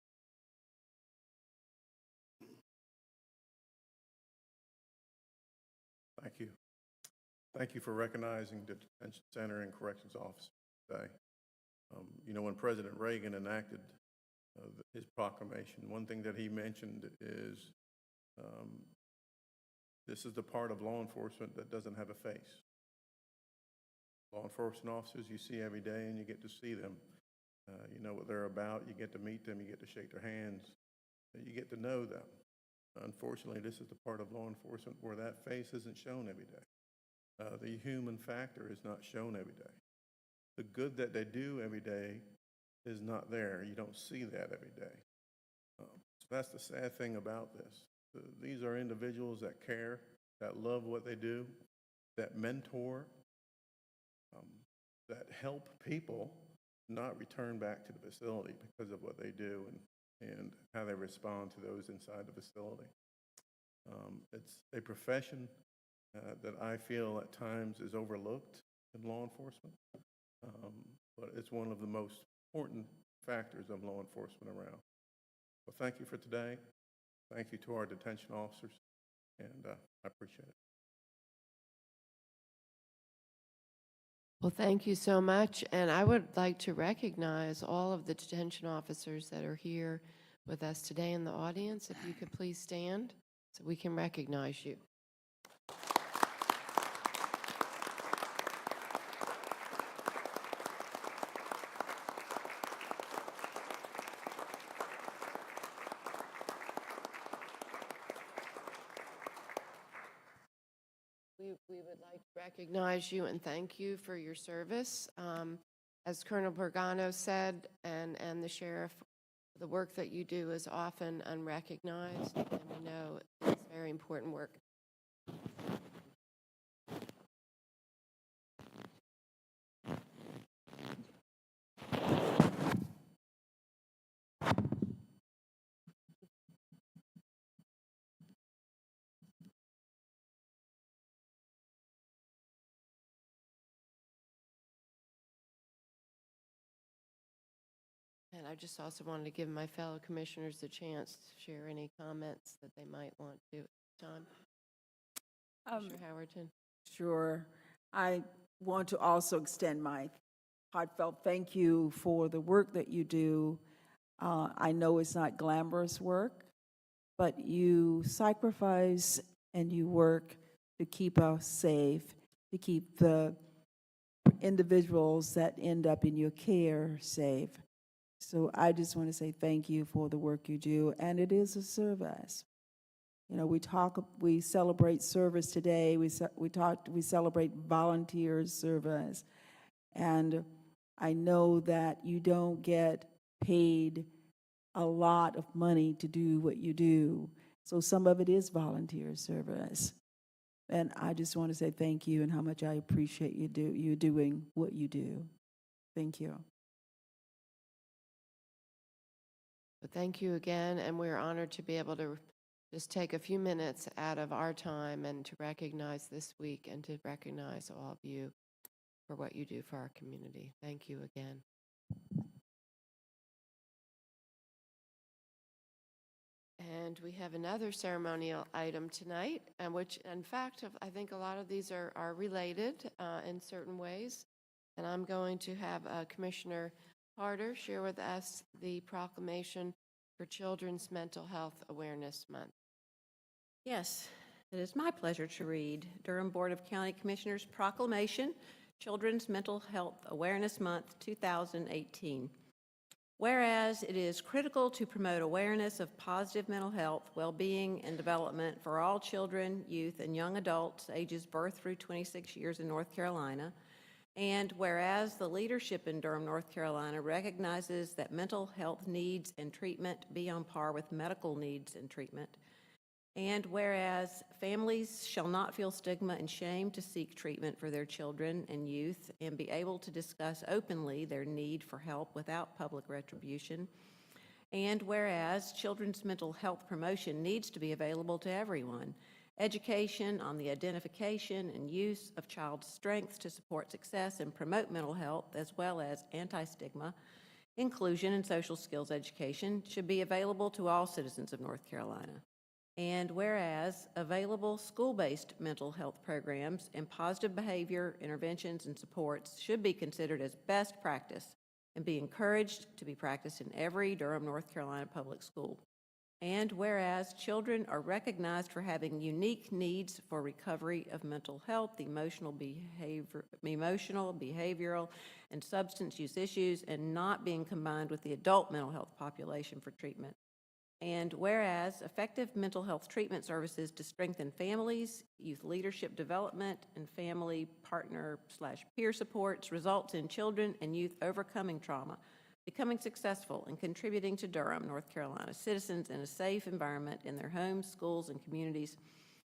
Thank you. Thank you for recognizing the Detention Center and Corrections Office today. You know, when President Reagan enacted his proclamation, one thing that he mentioned is this is the part of law enforcement that doesn't have a face. Law enforcement officers you see every day, and you get to see them. You know what they're about. You get to meet them. You get to shake their hands. You get to know them. Unfortunately, this is the part of law enforcement where that face isn't shown every day. The human factor is not shown every day. The good that they do every day is not there. You don't see that every day. So that's the sad thing about this. These are individuals that care, that love what they do, that mentor, that help people not return back to the facility because of what they do and how they respond to those inside the facility. It's a profession that I feel at times is overlooked in law enforcement, but it's one of the most important factors of law enforcement around. Well, thank you for today. Thank you to our detention officers, and I appreciate it. Well, thank you so much, and I would like to recognize all of the detention officers that are here with us today in the audience. If you could please stand so we can recognize you. We would like to recognize you and thank you for your service. As Colonel Bergano said, and the sheriff, the work that you do is often unrecognized, and we know it's very important work. And I just also wanted to give my fellow commissioners the chance to share any comments that they might want to at this time. Commissioner Howerton. Sure. I want to also extend my heartfelt thank you for the work that you do. I know it's not glamorous work, but you sacrifice and you work to keep us safe, to keep the individuals that end up in your care safe. So I just want to say thank you for the work you do, and it is a service. You know, we celebrate service today. We celebrate volunteers service, and I know that you don't get paid a lot of money to do what you do. So some of it is volunteer service, and I just want to say thank you and how much I appreciate you doing what you do. Thank you. But thank you again, and we're honored to be able to just take a few minutes out of our time and to recognize this week and to recognize all of you for what you do for our community. Thank you again. And we have another ceremonial item tonight, and which, in fact, I think a lot of these are related in certain ways. And I'm going to have Commissioner Harder share with us the proclamation for Children's Mental Health Awareness Month. Yes, it is my pleasure to read Durham Board of County Commissioners Proclamation, Children's Mental Health Awareness Month 2018. Whereas it is critical to promote awareness of positive mental health, well-being, and development for all children, youth, and young adults ages birth through 26 years in North Carolina, and whereas the leadership in Durham, North Carolina recognizes that mental health needs and treatment be on par with medical needs and treatment, and whereas families shall not feel stigma and shame to seek treatment for their children and youth and be able to discuss openly their need for help without public retribution, and whereas children's mental health promotion needs to be available to everyone, education on the identification and use of child strengths to support success and promote mental health, as well as anti-stigma, inclusion, and social skills education should be available to all citizens of North Carolina. And whereas available school-based mental health programs and positive behavior interventions and supports should be considered as best practice and be encouraged to be practiced in every Durham, North Carolina public school. And whereas children are recognized for having unique needs for recovery of mental health, emotional, behavioral, and substance use issues, and not being combined with the adult mental health population for treatment. And whereas effective mental health treatment services to strengthen families, youth leadership development, and family partner/peer supports results in children and youth overcoming trauma, becoming successful, and contributing to Durham, North Carolina citizens in a safe environment in their homes, schools, and communities.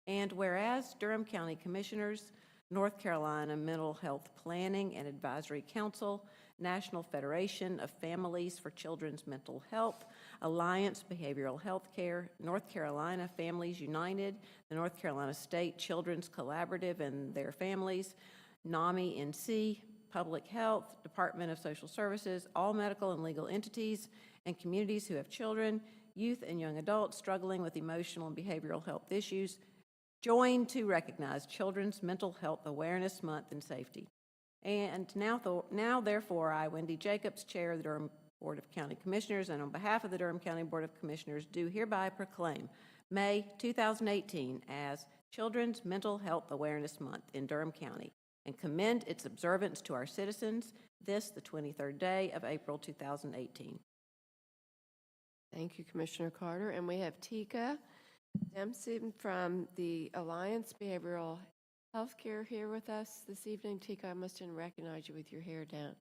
And whereas Durham County Commissioners, North Carolina Mental Health Planning and Advisory Council, National Federation of Families for Children's Mental Health, Alliance Behavioral Health Care, North Carolina Families United, the North Carolina State Children's Collaborative and their families, NAMI NC, Public Health, Department of Social Services, all medical and legal entities, and communities who have children, youth, and young adults struggling with emotional and behavioral health issues, join to recognize Children's Mental Health Awareness Month and Safety. And now, therefore, I, Wendy Jacobs, Chair of the Durham Board of County Commissioners, and on behalf of the Durham County Board of Commissioners, do hereby proclaim May 2018 as Children's Mental Health Awareness Month in Durham County, and commend its observance to our citizens this, the 23rd day of April 2018. Thank you, Commissioner Carter. And we have Tika Dempsey from the Alliance Behavioral Healthcare here with us this evening. Tika, I must didn't recognize you with your hair down.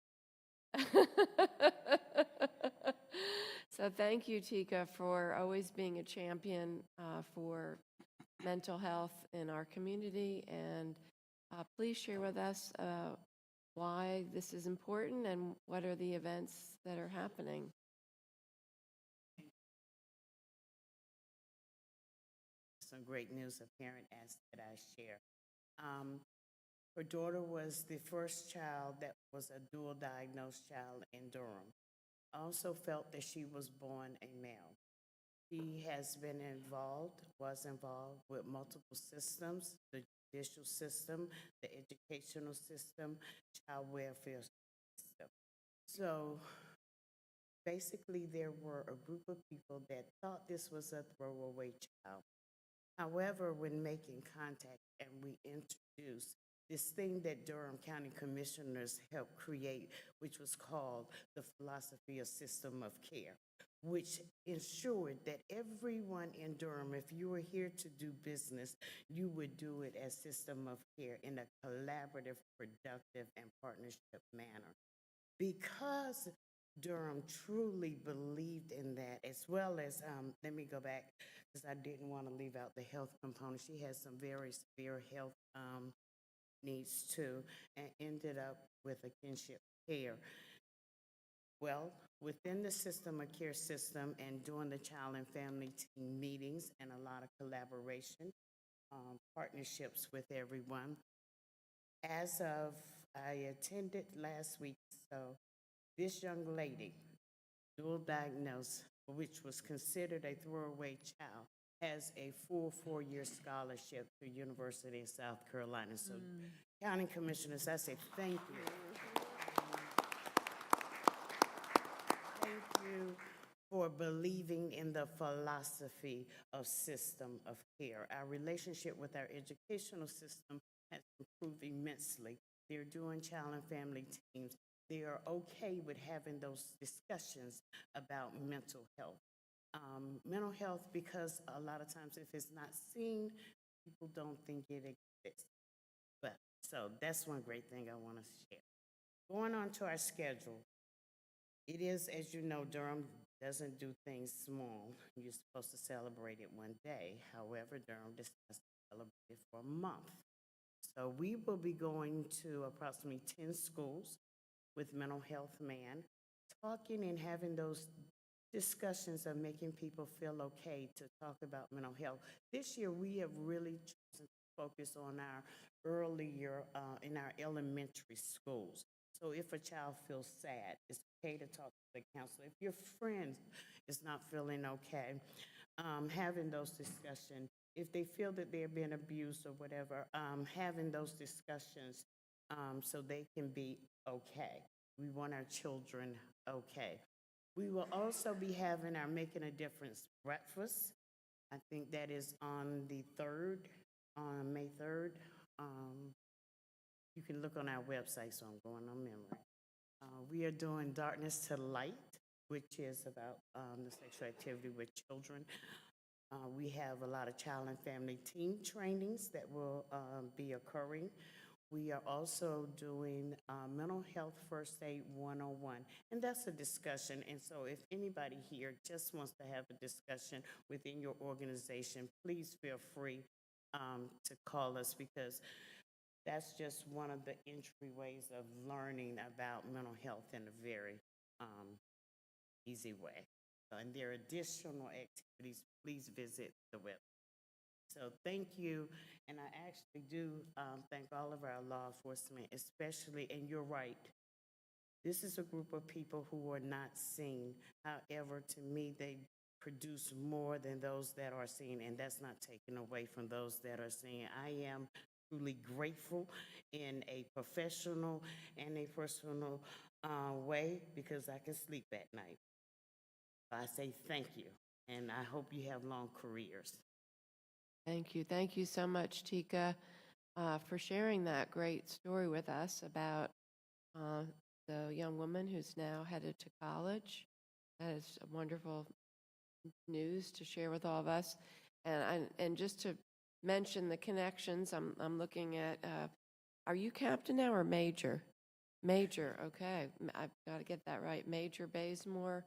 So thank you, Tika, for always being a champion for mental health in our community. And please share with us why this is important and what are the events that are happening. Some great news of parent as that I share. Her daughter was the first child that was a dual diagnosed child in Durham. Also felt that she was born a male. She has been was involved with multiple systems, the judicial system, the educational system, child welfare system. So basically there were a group of people that thought this was a throwaway child. However, when making contact and we introduced this thing that Durham County Commissioners helped create, which was called the philosophy of system of care, which ensured that everyone in Durham, if you were here to do business, you would do it as system of care in a collaborative, productive, and partnership manner. Because Durham truly believed in that, as well as, let me go back, because I didn't want to leave out the health component. She has some very severe health needs too, and ended up with a kinship care. Well, within the system of care system and doing the child and family team meetings and a lot of collaboration, partnerships with everyone. As of, I attended last week, so this young lady, dual diagnosed, which was considered a throwaway child, has a full 4-year scholarship to University of South Carolina. So, County Commissioners, I say thank you. Thank you for believing in the philosophy of system of care. Our relationship with our educational system has improved immensely. They're doing child and family teams. They are okay with having those discussions about mental health. Mental health, because a lot of times if it's not seen, people don't think it exists. But so that's one great thing I want to share. Going on to our schedule, it is, as you know, Durham doesn't do things small. You're supposed to celebrate it one day. However, Durham decides to celebrate it for a month. So we will be going to approximately 10 schools with Mental Health Man, talking and having those discussions of making people feel okay to talk about mental health. This year, we have really chosen to focus on our earlier, in our elementary schools. So if a child feels sad, it's okay to talk to the counselor. If your friend is not feeling okay, having those discussions. If they feel that they're being abused or whatever, having those discussions so they can be okay. We want our children okay. We will also be having our Making a Difference breakfast. I think that is on the 3rd, on May 3rd. You can look on our website, so I'm going on memory. We are doing Darkness to Light, which is about the sexual activity with children. We have a lot of child and family team trainings that will be occurring. We are also doing Mental Health First Aid 101, and that's a discussion. And so if anybody here just wants to have a discussion within your organization, please feel free to call us, because that's just one of the entryways of learning about mental health in a very easy way. And there are additional activities. Please visit the website. So thank you, and I actually do thank all of our law enforcement, especially, and you're right, this is a group of people who are not seen. However, to me, they produce more than those that are seen, and that's not taken away from those that are seen. I am truly grateful in a professional and a personal way, because I can sleep at night. I say thank you, and I hope you have long careers. Thank you. Thank you so much, Tika, for sharing that great story with us about the young woman who's now headed to college. That is a wonderful news to share with all of us. And just to mention the connections, I'm looking at, are you captain now or major? Major, okay. I've got to get that right. Major Bazemore,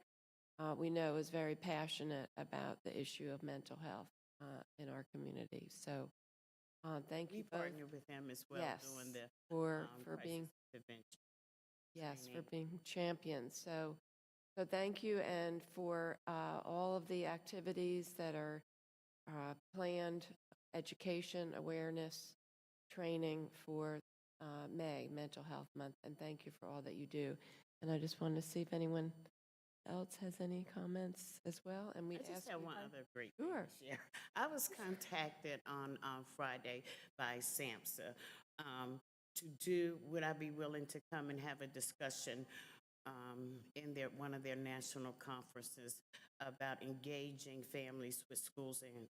we know, is very passionate about the issue of mental health in our community. So thank you both. We partner with them as well, Yes, doing the for crisis being, prevention. yes, for training. being champions. So thank you, and for all of the activities that are planned, education, awareness, training for May, Mental Health Month, and thank you for all that you do. And I just wanted to see if anyone else has any comments as well. And we I just have one other great thing Sure. to share. I was contacted on Friday by SAMHSA to do, would I be willing to come and have a discussion in one of their national conferences about engaging families with schools and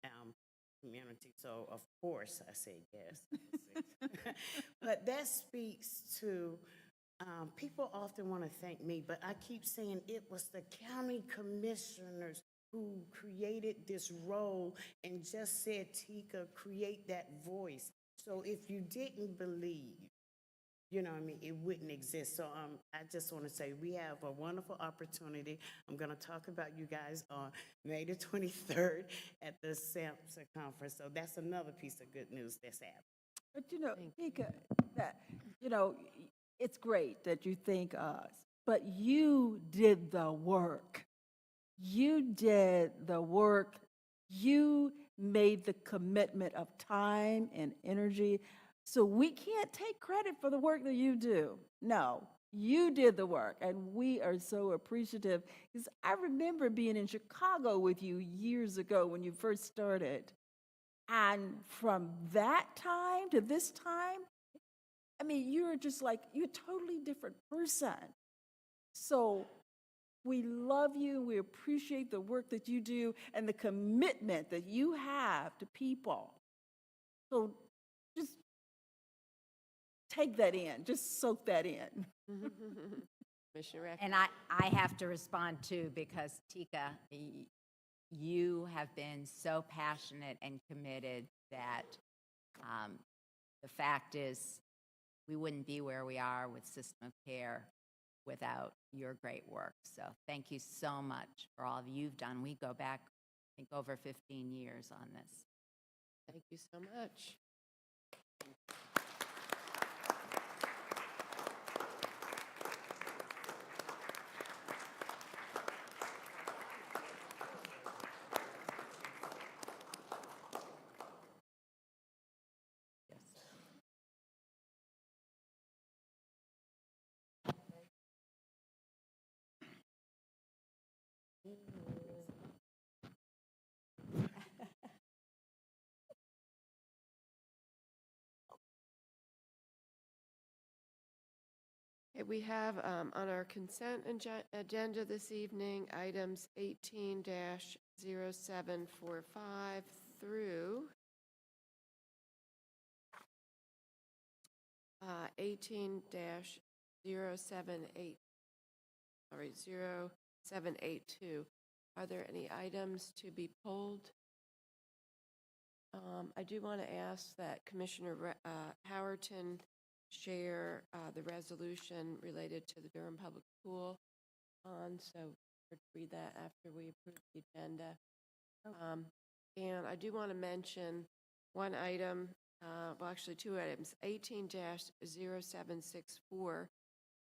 community. So of course I say yes. But that speaks to, people often want to thank me, but I keep saying it was the county commissioners who created this role and just said, Tika, create that voice. So if you didn't believe, you know what I mean, it wouldn't exist. So I just want to say we have a wonderful opportunity. I'm going to talk about you guys on May the 23rd at the SAMHSA conference. So that's another piece of good news that's happening. But you know, Thank Nika, that, you know, it's great that you think us, but you did the work. You did the work. You made the commitment of time and energy. So we can't take credit for the work that you do. No, you did the work, and we are so appreciative. Because I remember being in Chicago with you years ago when you first started. And from that time to this time, I mean, you're just like, you're a totally different person. So we love you. We appreciate the work that you do and the commitment that you have to people. So just take that in. Just soak that in. Commissioner Rack. And I have to respond too, because Tika, you have been so passionate and committed that the fact is we wouldn't be where we are with system of care without your great work. So thank you so much for all you've done. We go back, I think, over 15 years on this. Thank you so much. We have on our consent agenda this evening, items 18-0745 through 18-078, sorry, 0782. Are there any items to be pulled? I do want to ask that Commissioner Howerton share the resolution related to the Durham Public School bond, so we'll read that after we approve the agenda. And I do want to mention one item, well, actually two items, 18-0764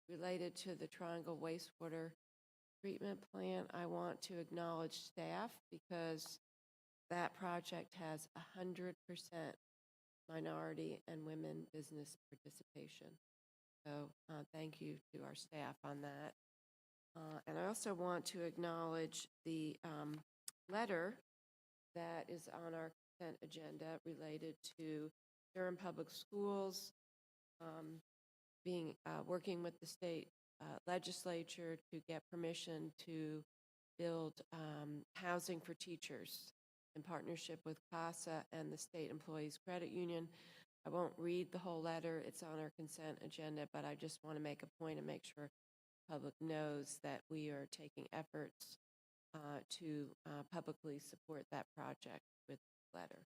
related to the Triangle Wastewater Treatment Plant. I want to acknowledge staff because that project has 100% minority and women business participation. So thank you to our staff on that. And I also want to acknowledge the letter that is on our consent agenda related to Durham Public Schools working with the state legislature to get permission to build housing for teachers in partnership with CASA and the State Employees Credit Union. I won't read the whole letter. It's on our consent agenda, but I just want to make a point and make sure the public knows that we are taking efforts to publicly support that project with the letter.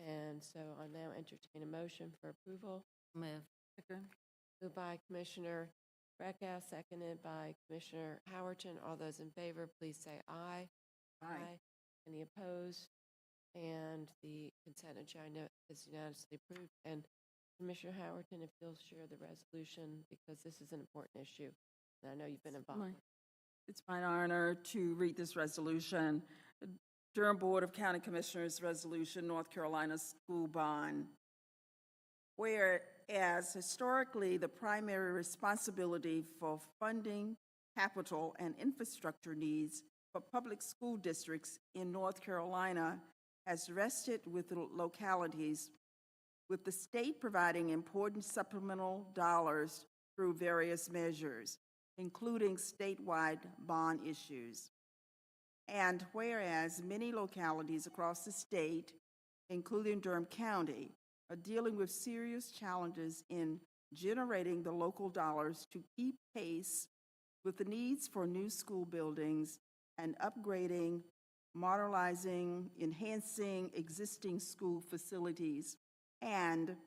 And so I'll now entertain a motion for approval. Move. Moved by Commissioner Recka, seconded by Commissioner Howerton. All those in favor, please say aye. Aye. Any opposed? And the consent agenda is unanimously approved. And Commissioner Howerton, if you'll share the resolution, because this is an important issue, and I know you've been involved. It's my honor to read this resolution. Durham Board of County Commissioners Resolution, North Carolina School Bond. Whereas historically, the primary responsibility for funding capital and infrastructure needs for public school districts in North Carolina has rested with the localities, with the state providing important supplemental dollars through various measures, including statewide bond issues. And whereas many localities across the state, including Durham County, are dealing with serious challenges in generating the local dollars to keep pace with the needs for new school buildings and upgrading, modernizing, enhancing existing school facilities. And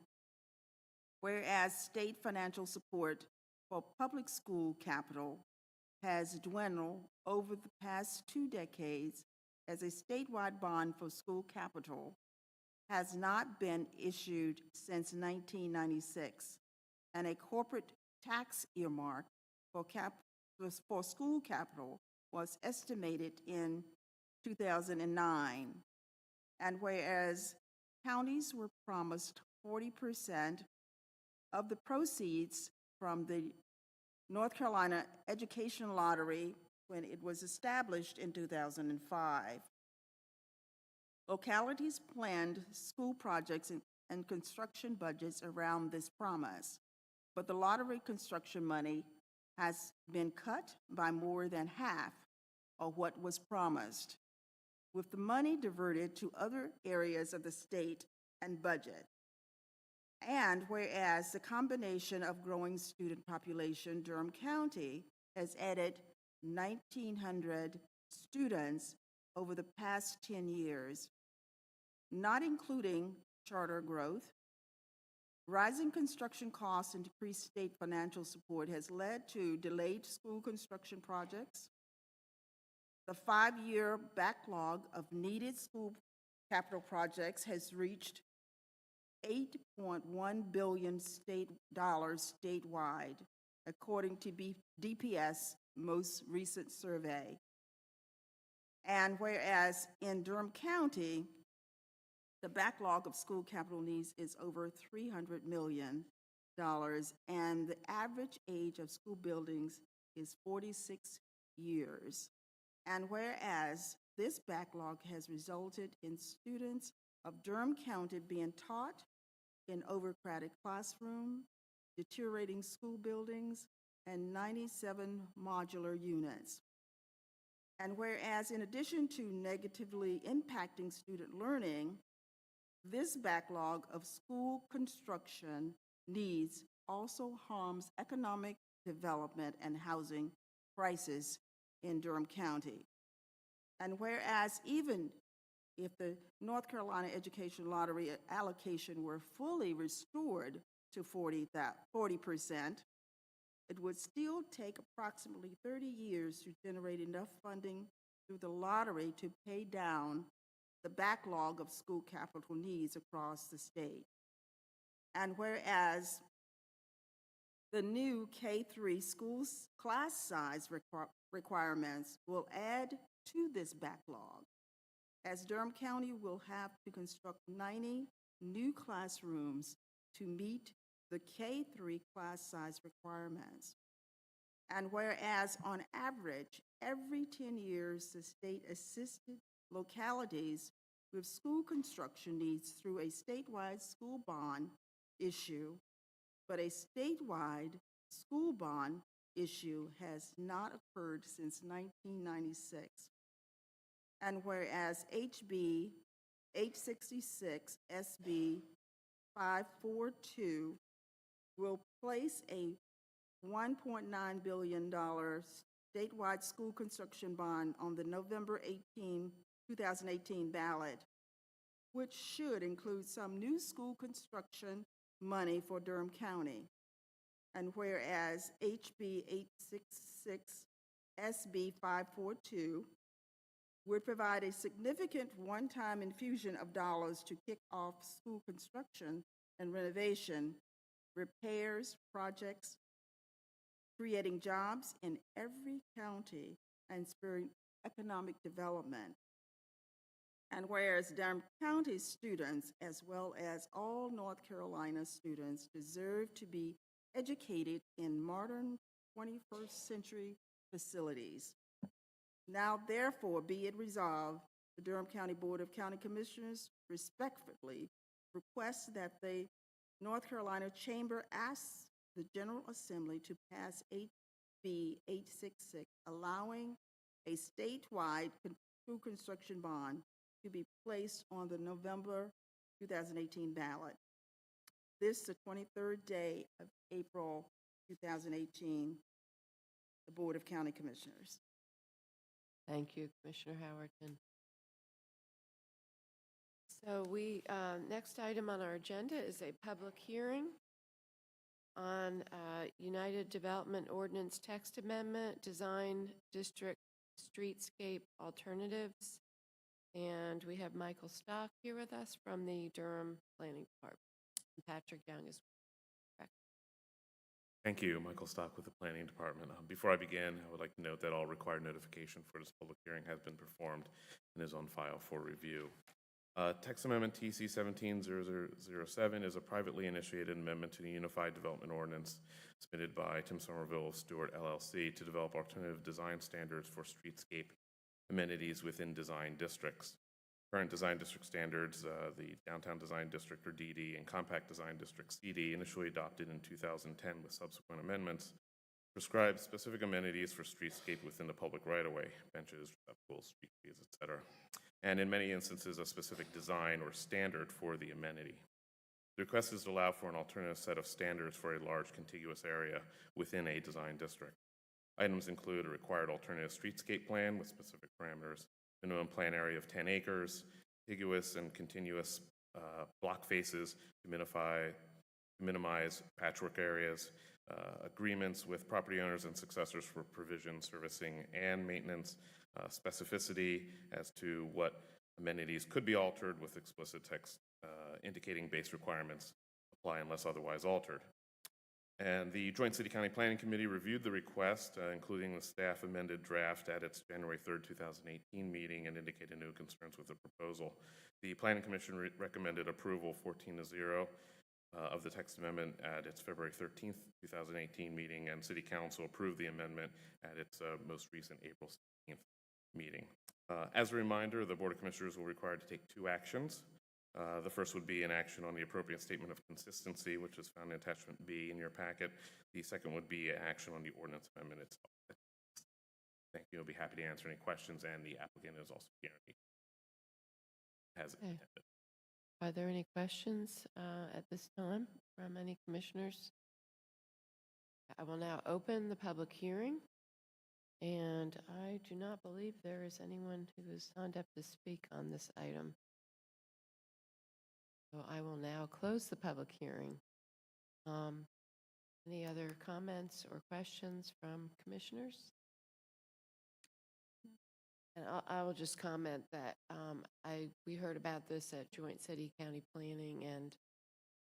whereas state financial support for public school capital has dwindled over the past 2 decades, as a statewide bond for school capital has not been issued since 1996, and a corporate tax earmark for school capital was estimated in 2009. And whereas counties were promised 40% of the proceeds from the North Carolina Education Lottery when it was established in 2005. Localities planned school projects and construction budgets around this promise, but the lottery construction money has been cut by more than half of what was promised, with the money diverted to other areas of the state and budget. And whereas the combination of growing student population, Durham County has added 1,900 students over the past 10 years, not including charter growth. Rising construction costs and decreased state financial support has led to delayed school construction projects. The 5-year backlog of needed school capital projects has reached $8.1 billion statewide, according to DPS most recent survey. And whereas in Durham County, the backlog of school capital needs is over $300 million, and the average age of school buildings is 46 years. And whereas this backlog has resulted in students of Durham County being taught in overcrowded classrooms, deteriorating school buildings, and 97 modular units. And whereas in addition to negatively impacting student learning, this backlog of school construction needs also harms economic development and housing crisis in Durham County. And whereas even if the North Carolina Education Lottery allocation were fully restored to 40%, it would still take approximately 30 years to generate enough funding through the lottery to pay down the backlog of school capital needs across the state. And whereas the new K-3 schools class size requirements will add to this backlog, as Durham County will have to construct 90 new classrooms to meet the K-3 class size requirements. And whereas on average, every 10 years, the state assisted localities with school construction needs through a statewide school bond issue, but a statewide school bond issue has not occurred since 1996. And whereas HB 866 SB 542 will place a $1.9 billion statewide school construction bond on the November 2018 ballot, which should include some new school construction money for Durham County. And whereas HB 866 SB 542 would provide a significant one-time infusion of dollars to kick off school construction and renovation, repairs, projects, creating jobs in every county and spurring economic development. And whereas Durham County students, as well as all North Carolina students, deserve to be educated in modern 21st century facilities. Now, therefore, be it resolved, the Durham County Board of County Commissioners respectfully requests that the North Carolina Chamber asks the General Assembly to pass HB 866, allowing a statewide school construction bond to be placed on the November 2018 ballot. This, the 23rd day of April 2018, the Board of County Commissioners. Thank you, Commissioner Howerton. So next item on our agenda is a public hearing on United Development Ordinance Text Amendment, Design District Streetscape Alternatives. And we have Michael Stock here with us from the Durham Planning Department. And Patrick Young is correct. Thank you, Michael Stock with the Planning Department. Before I begin, I would like to note that all required notification for this public hearing has been performed and is on file for review. Text Amendment TC 17007 is a privately initiated amendment to the Unified Development Ordinance submitted by Tim Somerville of Stewart LLC to develop alternative design standards for streetscape amenities within design districts. Current design district standards, the Downtown Design District, or DD, and Compact Design District, CD, initially adopted in 2010 with subsequent amendments, prescribe specific amenities for streetscape within the public right-of-way, benches, receptacles, street trees, etc., and in many instances, a specific design or standard for the amenity. The request is to allow for an alternative set of standards for a large contiguous area within a design district. Items include a required alternative streetscape plan with specific parameters, minimum plan area of 10 acres, contiguous and continuous block faces to minimize patchwork areas, agreements with property owners and successors for provision, servicing, and maintenance, specificity as to what amenities could be altered with explicit text indicating base requirements apply unless otherwise altered. And the Joint City-County Planning Committee reviewed the request, including the staff amended draft at its January 3rd, 2018 meeting, and indicated no concerns with the proposal. The Planning Commission recommended approval 14-0 of the text amendment at its February 13th, 2018 meeting, and City Council approved the amendment at its most recent April 16th meeting. As a reminder, the Board of Commissioners will be required to take two actions The first would be an action on the appropriate statement of consistency, which is found in attachment B in your packet. The second would be action on the ordinance amendment itself. Thank you. I'll be happy to answer any questions, and the applicant is also guaranteed. Has it Okay. intended. Are there any questions at this time from any commissioners? I will now open the public hearing, and I do not believe there is anyone who has signed up to speak on this item. So I will now close the public hearing. Any other comments or questions from commissioners? And I will just comment that we heard about this at Joint City County Planning, and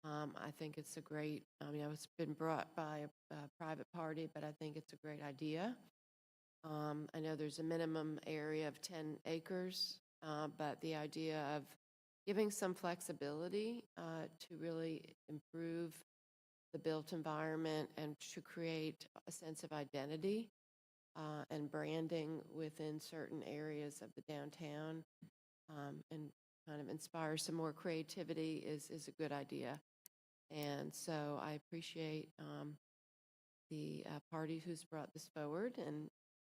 I think it's a great, it's been brought by a private party, but I think it's a great idea. I know there's a minimum area of 10 acres, but the idea of giving some flexibility to really improve the built environment and to create a sense of identity and branding within certain areas of the downtown and kind of inspire some more creativity is a good idea. And so I appreciate the party who's brought this forward, and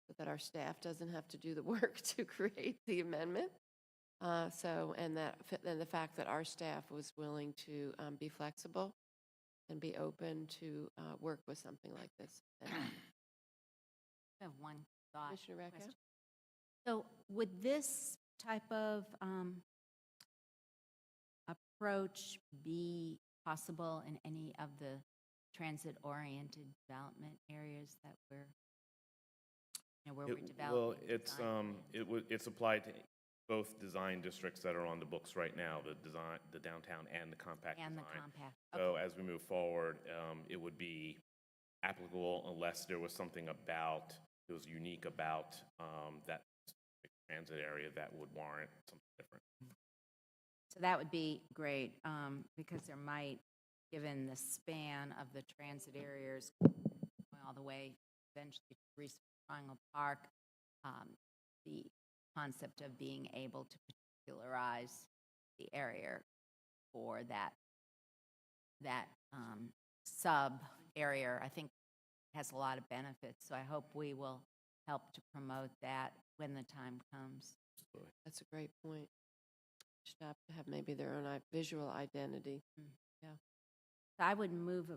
so that our staff doesn't have to do the work to create the amendment. And the fact that our staff was willing to be flexible and be open to work with something like this. I have one thought. Commissioner Recco? question. So would this type of approach be possible in any of the transit-oriented development areas that we're, where we're developing? Well, it's applied to both design districts that are on the books right now, the downtown and the compact And the design. compact. So as we move forward, it would be applicable unless there was something about, it was unique about that specific transit area that would warrant something different. So that would be great, because there might, given the span of the transit areas going all the way eventually to Reese Triangle Park, the concept of being able to particularize the area for that sub area, I think has a lot of benefits. So I hope we will help to promote that when the time comes. That's a great point. Stop to have maybe their own visual identity. Yeah. So I would move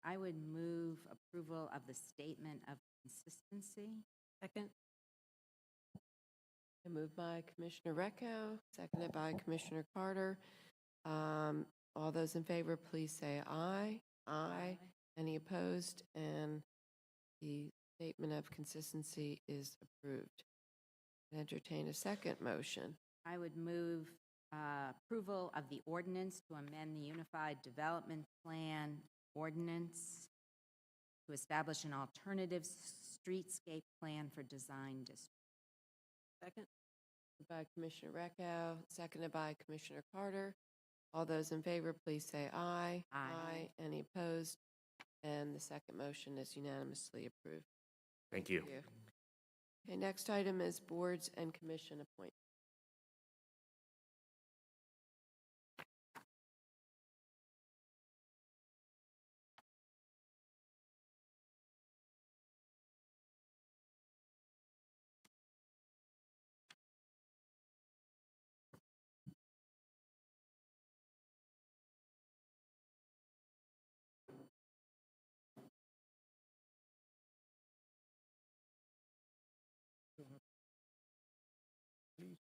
approval of the statement of consistency. Second? Moved by Commissioner Recco, seconded by Commissioner Carter. All those in favor, please say aye. Aye. Any opposed? And the statement of consistency is approved. Entertain a second motion. I would move approval of the ordinance to amend the Unified Development Plan ordinance to establish an alternative streetscape plan for design district. Second? Moved by Commissioner Recco, seconded by Commissioner Carter. All those in favor, please say aye. Aye. Any opposed? And the second motion is unanimously approved. Thank you. Okay, next item is boards and commission appointments. Please.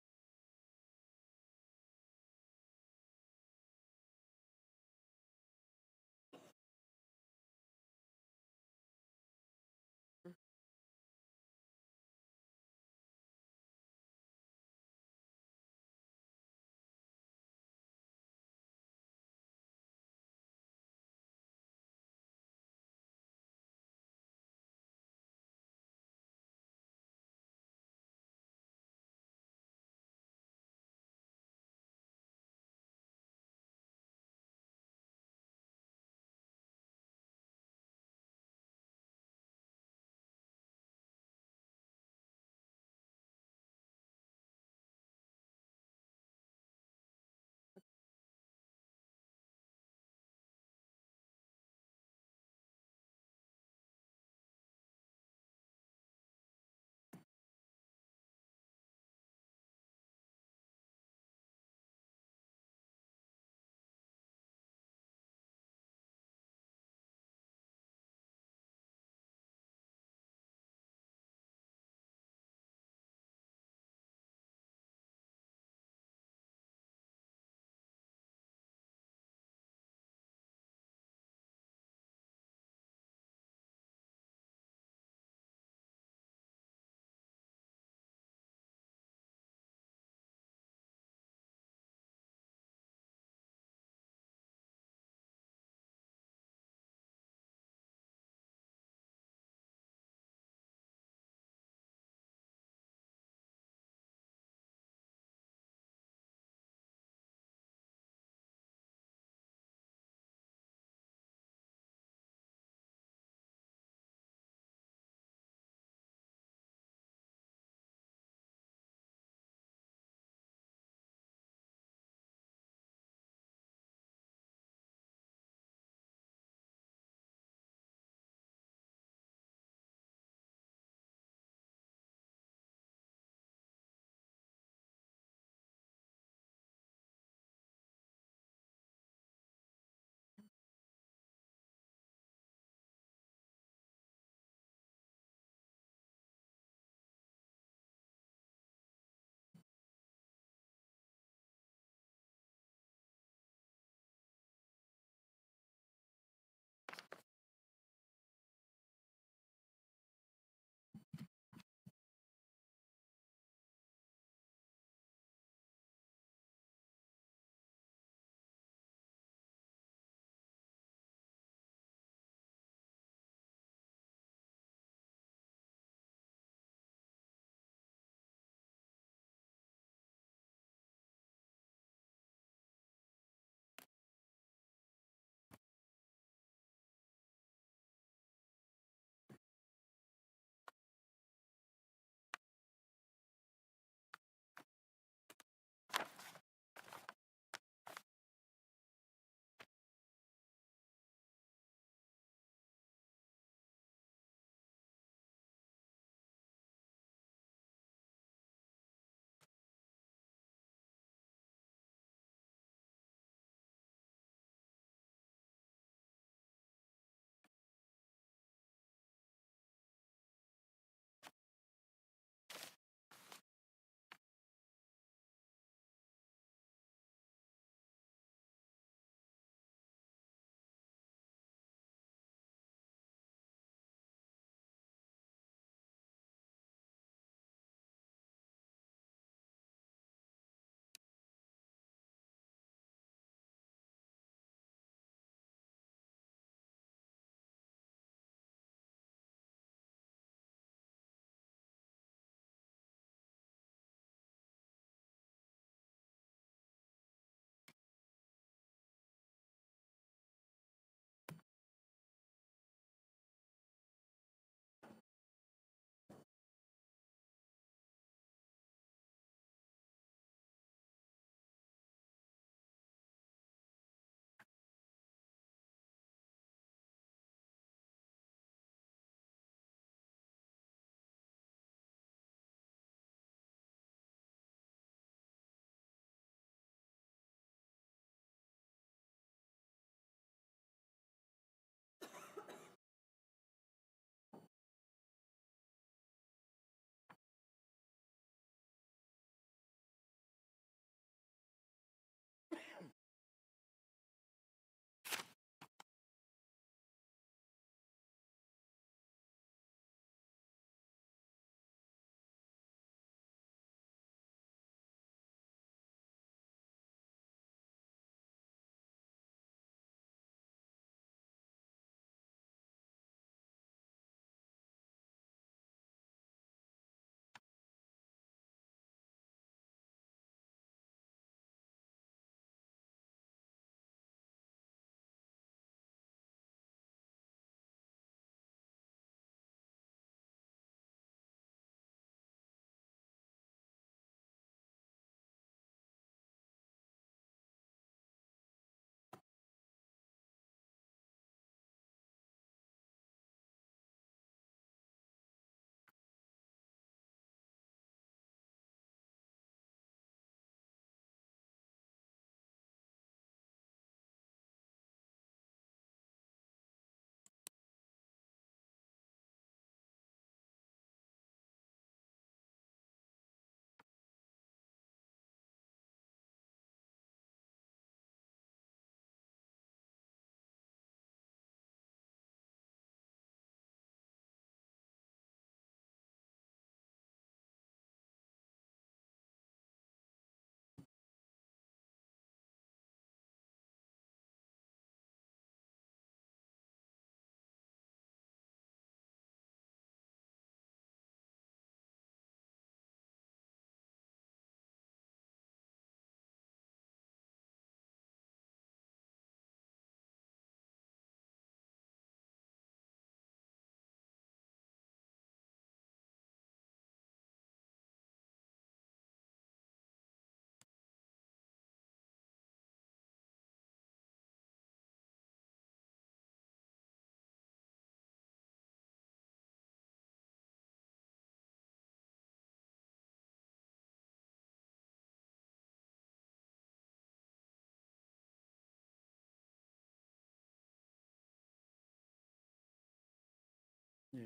Yeah.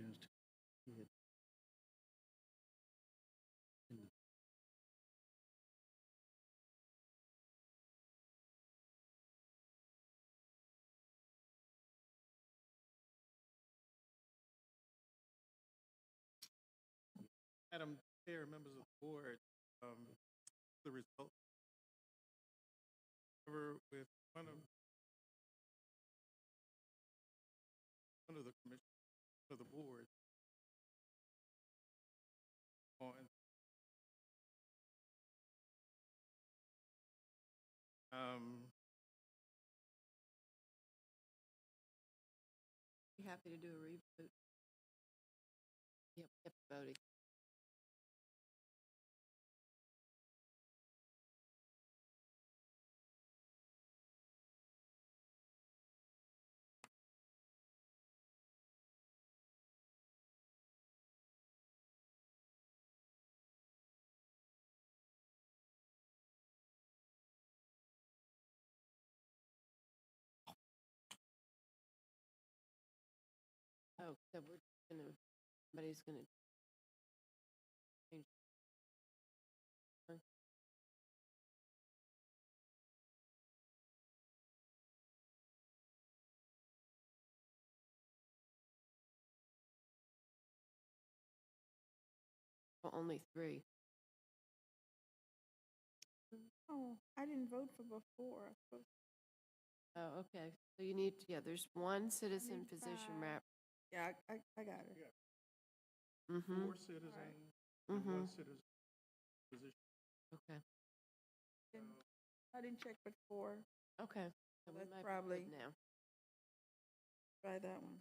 Madam Chair, members of the board, the result with one of the commission, of the board on You happy to do a reboot? Yep, voting. Oh, so we're gonna, somebody's gonna change. Well, only 3. Oh, I didn't vote for before. Oh, okay. So you need, yeah, there's 1 citizen need position 5. rep. Yeah, I got it. Mm-hmm. 4 citizens and 1 citizen position. Okay. I didn't check but 4. Okay. So we That's might be probably- good now. Try that one.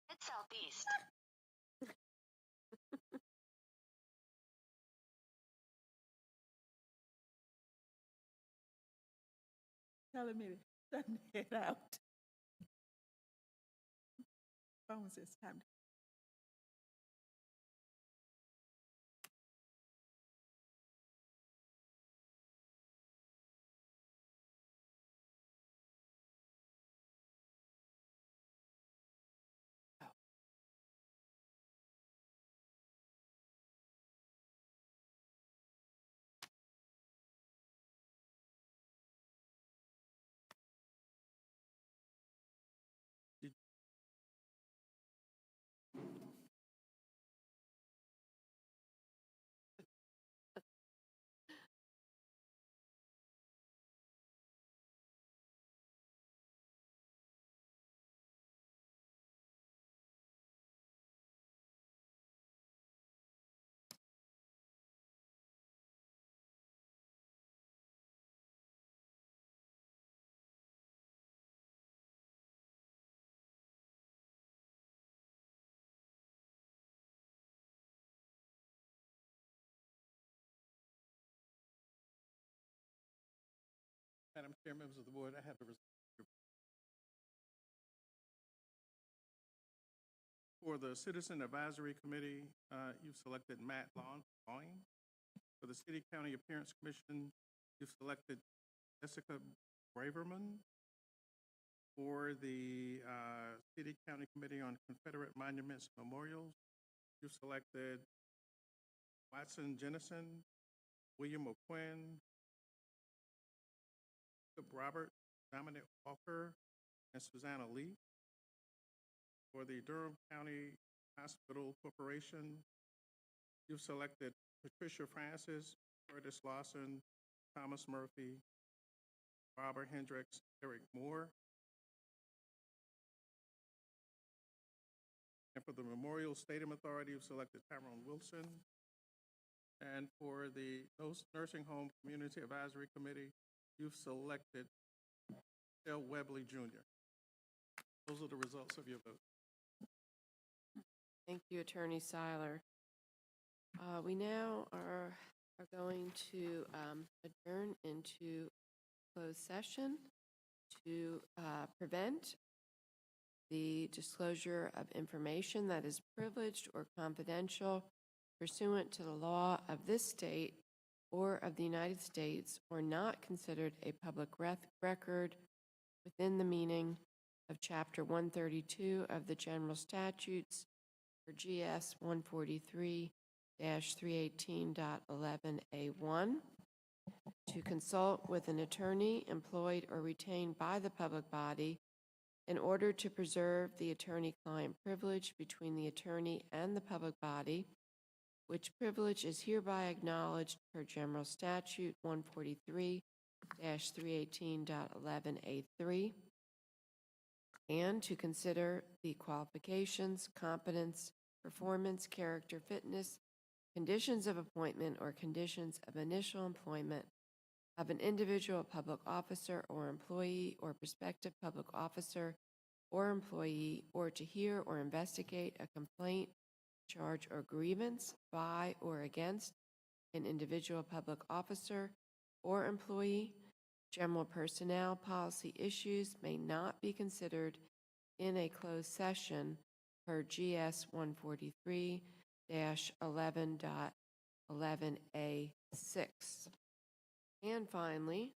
Head southeast. Telling me to head out. Phone says time. Madam Chair, members of the board, I have the result. For the Citizen Advisory Committee, you've selected Matt Lawing. For the City County Appearance Commission, you've selected Jessica Braverman. For the City County Committee on Confederate Monuments and Memorials, you've selected Watson Jennison, William O'Quinn, Robert, Dominic Walker, and Susanna Lee. For the Durham County Hospital Corporation, you've selected Patricia Francis, Curtis Lawson, Thomas Murphy, Barbara Hendricks, Eric Moore. And for the Memorial Stadium Authority, you've selected Tyrone Wilson. And for the Nursing Home Community Advisory Committee, you've selected L. Webley Jr. Those are the results of your vote. Thank you, Attorney Seiler. We now are going to adjourn into closed session to prevent the disclosure of information that is privileged or confidential pursuant to the law of this state or of the United States, or not considered a public record within the meaning of Chapter 132 of the General Statutes for GS 143-318.11A1, to consult with an attorney employed or retained by the public body in order to preserve the attorney-client privilege between the attorney and the public body, which privilege is hereby acknowledged per General Statute 143-318.11A3, and to consider the qualifications, competence, performance, character, fitness, conditions of appointment, or conditions of initial employment of an individual public officer or employee or prospective public officer or employee, or to hear or investigate a complaint, charge, or grievance by or against an individual public officer or employee. General personnel policy issues may not be considered in a closed session per GS 143-11.11A6. And finally,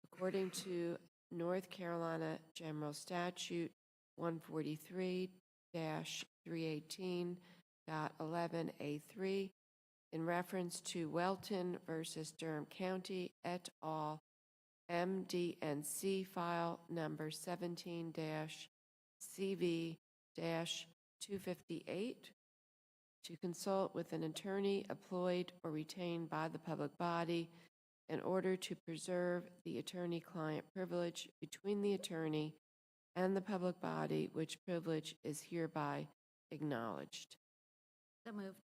according to North Carolina General Statute 143-318.11A3, in reference to Welton versus Durham County et al., MDNC file number 17-CV-258, to consult with an attorney employed or retained by the public body in order to preserve the attorney-client privilege between the attorney and the public body, which privilege is hereby acknowledged. So moved.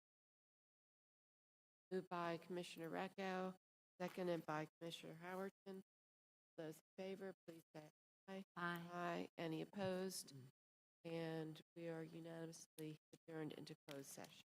Moved by Commissioner Recco, seconded by Commissioner Howerton. Those in favor, please say aye. Aye. Aye. Any opposed? And we are unanimously adjourned into closed session.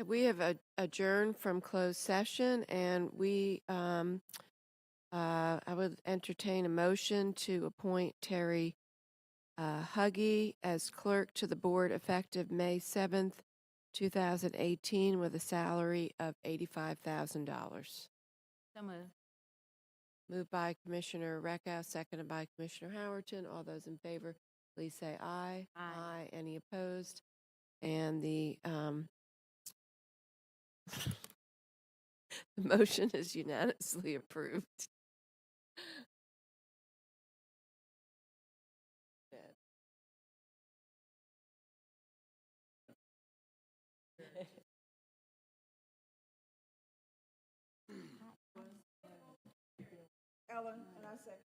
We have adjourned from closed session, and I would entertain a motion to appoint Terry Huggy as clerk to the board effective May 7th, 2018, with a salary of $85,000. So moved. Moved by Commissioner Reckow, seconded by Commissioner Howerton. All those in favor, please say aye. Aye. Any opposed? And the the motion is unanimously approved. Ellen, and I second.